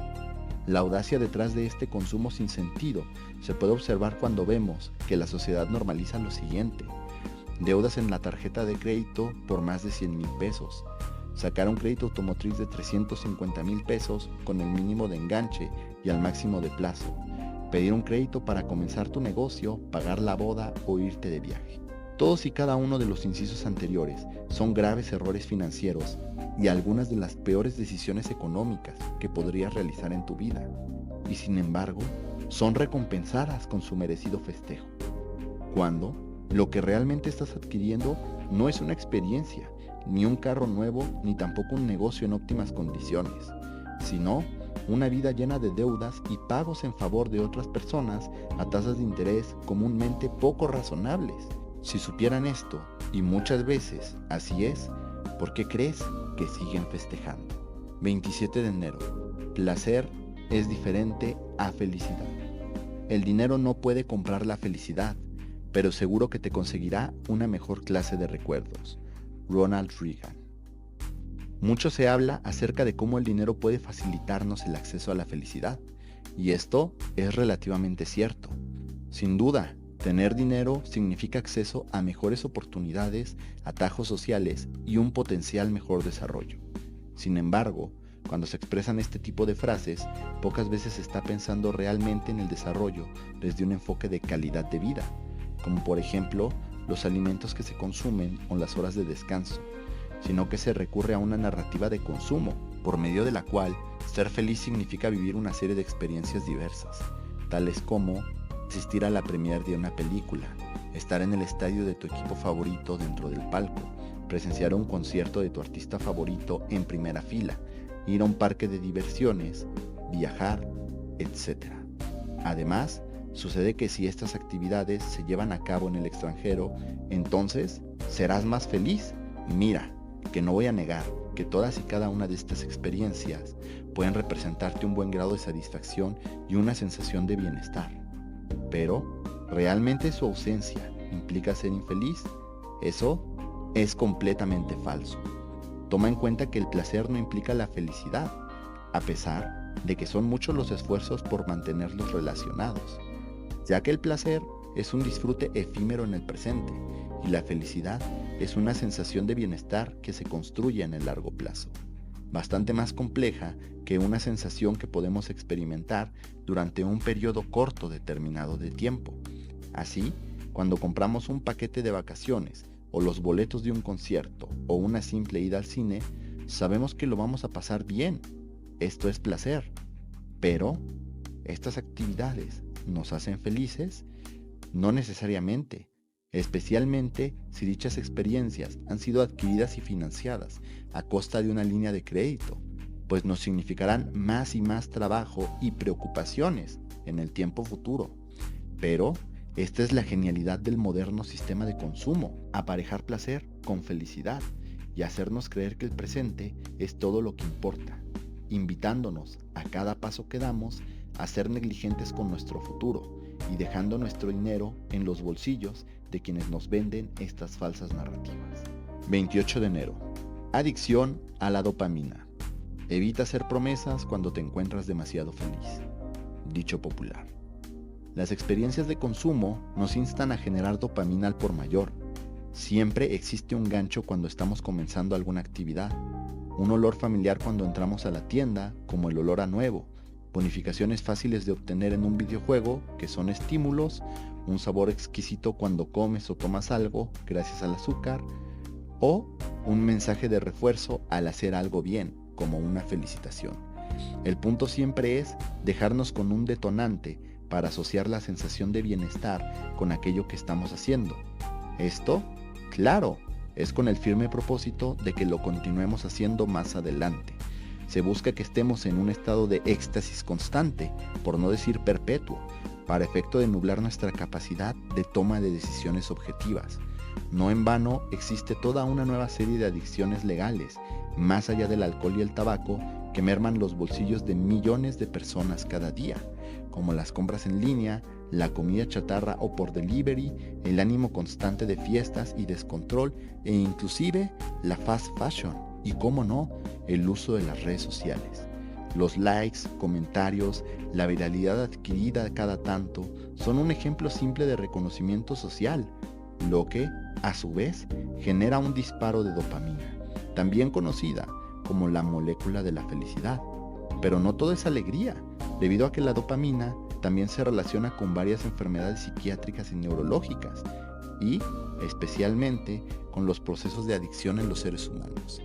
La audacia detrás de este consumo sin sentido se puede observar cuando vemos que la sociedad normaliza lo siguiente: deudas en la tarjeta de crédito por más de 100 mil pesos, sacar un crédito automotriz de 350 mil pesos con el mínimo de enganche y al máximo de plazo, pedir un crédito para comenzar tu negocio, pagar la boda o irte de viaje. Todos y cada uno de los incisos anteriores son graves errores financieros y algunas de las peores decisiones económicas que podrías realizar en tu vida, y sin embargo, son recompensadas con su merecido festejo, cuando lo que realmente estás adquiriendo no es una experiencia, ni un carro nuevo, ni tampoco un negocio en óptimas condiciones, sino una vida llena de deudas y pagos en favor de otras personas a tasas de interés comúnmente poco razonables. Si supieran esto, y muchas veces así es, ¿por qué crees que siguen festejando? 27 de enero. Placer es diferente a felicidad. El dinero no puede comprar la felicidad, pero seguro que te conseguirá una mejor clase de recuerdos. Ronald Reagan. Mucho se habla acerca de cómo el dinero puede facilitarnos el acceso a la felicidad, y esto es relativamente cierto. Sin duda, tener dinero significa acceso a mejores oportunidades, atajos sociales y un potencial mejor desarrollo. Sin embargo, cuando se expresan este tipo de frases, pocas veces se está pensando realmente en el desarrollo desde un enfoque de calidad de vida, como por ejemplo los alimentos que se consumen o las horas de descanso, sino que se recurre a una narrativa de consumo, por medio de la cual ser feliz significa vivir una serie de experiencias diversas, tales como asistir a la premiere de una película, estar en el estadio de tu equipo favorito dentro del palco, presenciar un concierto de tu artista favorito en primera fila, ir a un parque de diversiones, viajar, etc. Además, sucede que si estas actividades se llevan a cabo en el extranjero, entonces serás más feliz. Y mira, que no voy a negar que todas y cada una de estas experiencias pueden representarte un buen grado de satisfacción y una sensación de bienestar. Pero, ¿realmente su ausencia implica ser infeliz? Eso es completamente falso. Toma en cuenta que el placer no implica la felicidad, a pesar de que son muchos los esfuerzos por mantenerlos relacionados, ya que el placer es un disfrute efímero en el presente y la felicidad es una sensación de bienestar que se construye en el largo plazo, bastante más compleja que una sensación que podemos experimentar durante un periodo corto determinado de tiempo. Así, cuando compramos un paquete de vacaciones o los boletos de un concierto o una simple ida al cine, sabemos que lo vamos a pasar bien. Esto es placer. Pero, ¿estas actividades nos hacen felices? No necesariamente. especialmente si dichas experiencias han sido adquiridas y financiadas a costa de una línea de crédito, pues nos significarán más y más trabajo y preocupaciones en el tiempo futuro. Pero esta es la genialidad del moderno sistema de consumo: aparejar placer con felicidad y hacernos creer que el presente es todo lo que importa, invitándonos a cada paso que damos a ser negligentes con nuestro futuro y dejando nuestro dinero en los bolsillos de quienes nos venden estas falsas narrativas. 28 de enero. Adicción a la dopamina. Evita hacer promesas cuando te encuentras demasiado feliz. Dicho popular. Las experiencias de consumo nos instan a generar dopamina al por mayor. Siempre existe un gancho cuando estamos comenzando alguna actividad. Un olor familiar cuando entramos a la tienda, como el olor a nuevo. Bonificaciones fáciles de obtener en un videojuego, que son estímulos. Un sabor exquisito cuando comes o tomas algo, gracias al azúcar. O un mensaje de refuerzo al hacer algo bien, como una felicitación. El punto siempre es dejarnos con un detonante para asociar la sensación de bienestar con aquello que estamos haciendo. Esto, claro, es con el firme propósito de que lo continuemos haciendo más adelante. Se busca que estemos en un estado de éxtasis constante, por no decir perpetuo, para efecto de nublar nuestra capacidad de toma de decisiones objetivas. No en vano existe toda una nueva serie de adicciones legales, más allá del alcohol y el tabaco, que merman los bolsillos de millones de personas cada día, como las compras en línea, la comida chatarra o por delivery, el ánimo constante de fiestas y descontrol e inclusive la fast fashion y, cómo no, el uso de las redes sociales. Los likes, comentarios, la viralidad adquirida cada tanto son un ejemplo simple de reconocimiento social, lo que, a su vez, genera un disparo de dopamina, también conocida como la molécula de la felicidad. Pero no todo es alegría, debido a que la dopamina también se relaciona con varias enfermedades psiquiátricas y neurológicas, y especialmente con los procesos de adicción en los seres humanos.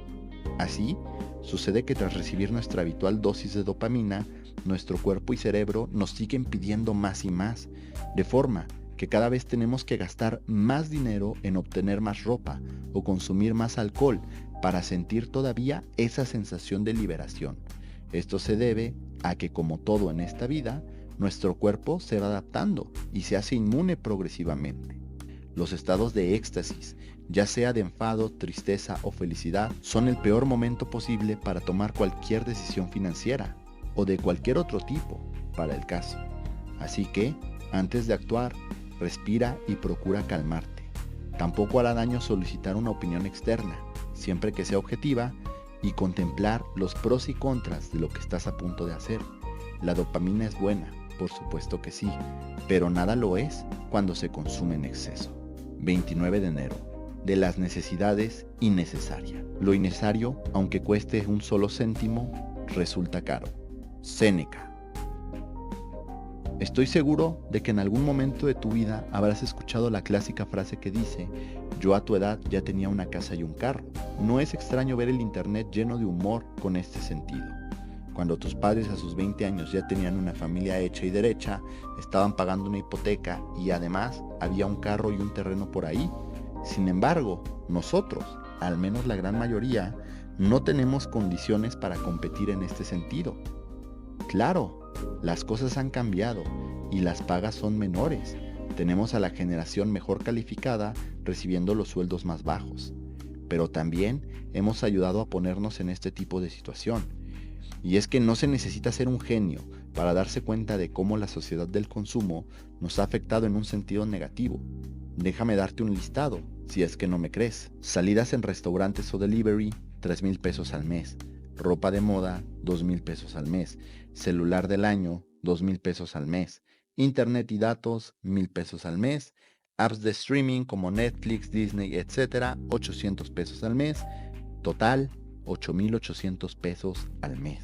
Así, sucede que tras recibir nuestra habitual dosis de dopamina, nuestro cuerpo y cerebro nos siguen pidiendo más y más, de forma que cada vez tenemos que gastar más dinero en obtener más ropa o consumir más alcohol para sentir todavía esa sensación de liberación. Esto se debe a que, como todo en esta vida, nuestro cuerpo se va adaptando y se hace inmune progresivamente. Los estados de éxtasis, ya sea de enfado, tristeza o felicidad, son el peor momento posible para tomar cualquier decisión financiera o de cualquier otro tipo, para el caso. Así que, antes de actuar, respira y procura calmarte. Tampoco hará daño solicitar una opinión externa, siempre que sea objetiva, y contemplar los pros y contras de lo que estás a punto de hacer. La dopamina es buena, por supuesto que sí, pero nada lo es cuando se consume en exceso. 29 de enero. De las necesidades innecesarias. Lo innecesario, aunque cueste un solo céntimo, resulta caro. Séneca. Estoy seguro de que en algún momento de tu vida habrás escuchado la clásica frase que dice: yo a tu edad ya tenía una casa y un carro. No es extraño ver el internet lleno de humor con este sentido. Cuando tus padres a sus 20 años ya tenían una familia hecha y derecha, estaban pagando una hipoteca y además había un carro y un terreno por ahí. Sin embargo, nosotros, al menos la gran mayoría, no tenemos condiciones para competir en este sentido. Claro, las cosas han cambiado y las pagas son menores. Tenemos a la generación mejor calificada recibiendo los sueldos más bajos. Pero también hemos ayudado a ponernos en este tipo de situación. Y es que no se necesita ser un genio para darse cuenta de cómo la sociedad del consumo nos ha afectado en un sentido negativo. Déjame darte un listado, si es que no me crees. Salidas en restaurantes o delivery, 3,000 pesos al mes. Ropa de moda, 2,000 pesos al mes. Celular del año, 2,000 pesos al mes. Internet y datos, 1,000 pesos al mes. Apps de streaming como Netflix, Disney, etc., 800 pesos al mes. Total, 8,800 pesos al mes.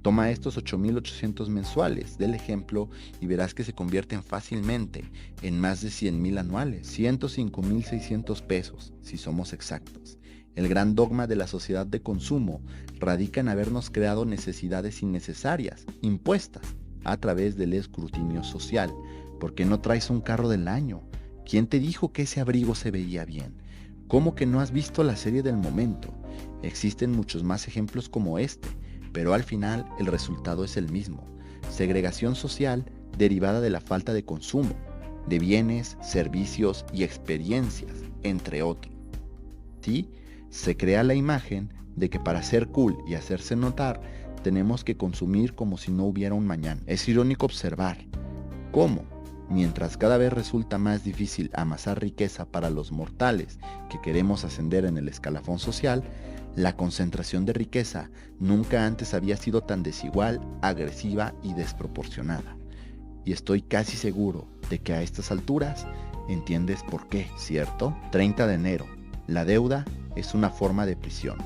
Toma estos 8,800 mensuales del ejemplo y verás que se convierten fácilmente en más de 100,000 anuales, 105,600 pesos, si somos exactos. El gran dogma de la sociedad de consumo radica en habernos creado necesidades innecesarias, impuestas a través del escrutinio social. ¿Por qué no traes un carro del año? ¿Quién te dijo que ese abrigo se veía bien? ¿Cómo que no has visto la serie del momento? Existen muchos más ejemplos como este, pero al final el resultado es el mismo. Segregación social derivada de la falta de consumo, de bienes, servicios y experiencias, entre otros. ¿Sí? Se crea la imagen de que para ser cool y hacerse notar, tenemos que consumir como si no hubiera un mañana. Es irónico observar cómo, mientras cada vez resulta más difícil amasar riqueza para los mortales que queremos ascender en el escalafón social, la concentración de riqueza nunca antes había sido tan desigual, agresiva y desproporcionada. Y estoy casi seguro de que a estas alturas entiendes por qué, ¿cierto? 30 de enero. La deuda es una forma de prisión.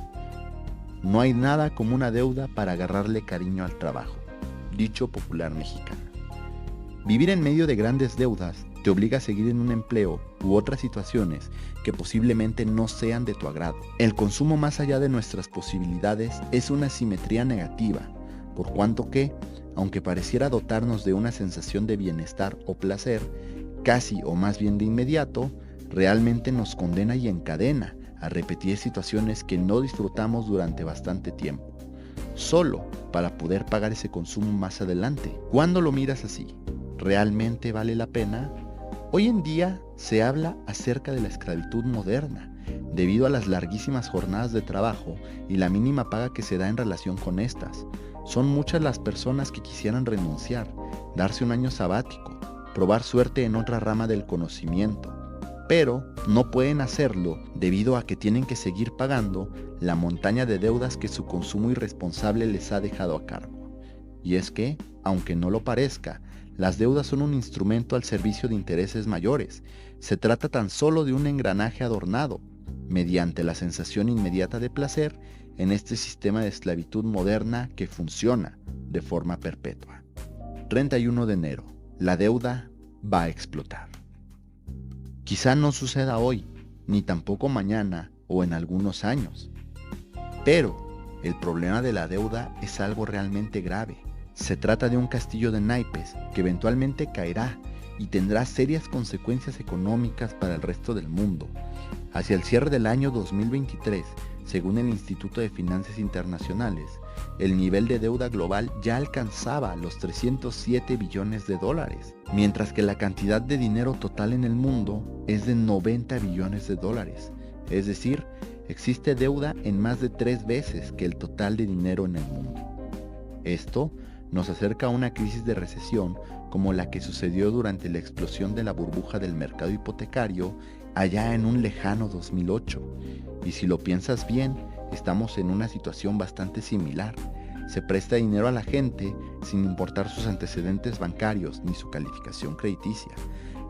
No hay nada como una deuda para agarrarle cariño al trabajo. Dicho popular mexicano. Vivir en medio de grandes deudas te obliga a seguir en un empleo u otras situaciones que posiblemente no sean de tu agrado. El consumo más allá de nuestras posibilidades es una simetría negativa, por cuanto que, aunque pareciera dotarnos de una sensación de bienestar o placer, casi o más bien de inmediato, realmente nos condena y encadena a repetir situaciones que no disfrutamos durante bastante tiempo, solo para poder pagar ese consumo más adelante. ¿Cuándo lo miras así? ¿Realmente vale la pena? Hoy en día se habla acerca de la esclavitud moderna, debido a las larguísimas jornadas de trabajo y la mínima paga que se da en relación con estas. Son muchas las personas que quisieran renunciar, darse un año sabático, probar suerte en otra rama del conocimiento, pero no pueden hacerlo debido a que tienen que seguir pagando la montaña de deudas que su consumo irresponsable les ha dejado a cargo. Y es que, aunque no lo parezca, las deudas son un instrumento al servicio de intereses mayores. Se trata tan solo de un engranaje adornado, mediante la sensación inmediata de placer, en este sistema de esclavitud moderna que funciona de forma perpetua. 31 de enero. La deuda va a explotar. Quizá no suceda hoy, ni tampoco mañana o en algunos años. Pero el problema de la deuda es algo realmente grave. Se trata de un castillo de naipes que eventualmente caerá y tendrá serias consecuencias económicas para el resto del mundo. Hacia el cierre del año 2023, según el Instituto de Finanzas Internacionales, el nivel de deuda global ya alcanzaba los 307 billones de dólares, mientras que la cantidad de dinero total en el mundo es de 90 billones de dólares. Es decir, existe deuda en más de 3 veces que el total de dinero en el mundo. Esto nos acerca a una crisis de recesión como la que sucedió durante la explosión de la burbuja del mercado hipotecario allá en un lejano 2008. Y si lo piensas bien, estamos en una situación bastante similar. Se presta dinero a la gente sin importar sus antecedentes bancarios ni su calificación crediticia,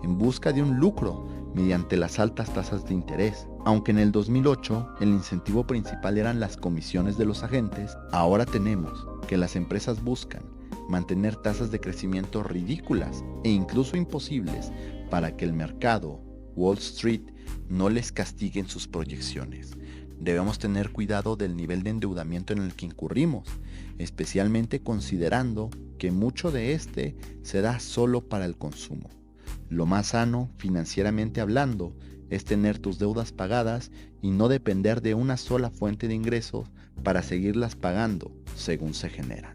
en busca de un lucro mediante las altas tasas de interés. Aunque en el 2008 el incentivo principal eran las comisiones de los agentes, ahora tenemos que las empresas buscan mantener tasas de crecimiento ridículas e incluso imposibles para que el mercado, Wall Street, no les castigue en sus proyecciones. Debemos tener cuidado del nivel de endeudamiento en el que incurrimos, especialmente considerando que mucho de este se da solo para el consumo. Lo más sano, financieramente hablando, es tener tus deudas pagadas y no depender de una sola fuente de ingresos para seguirlas pagando según se generan.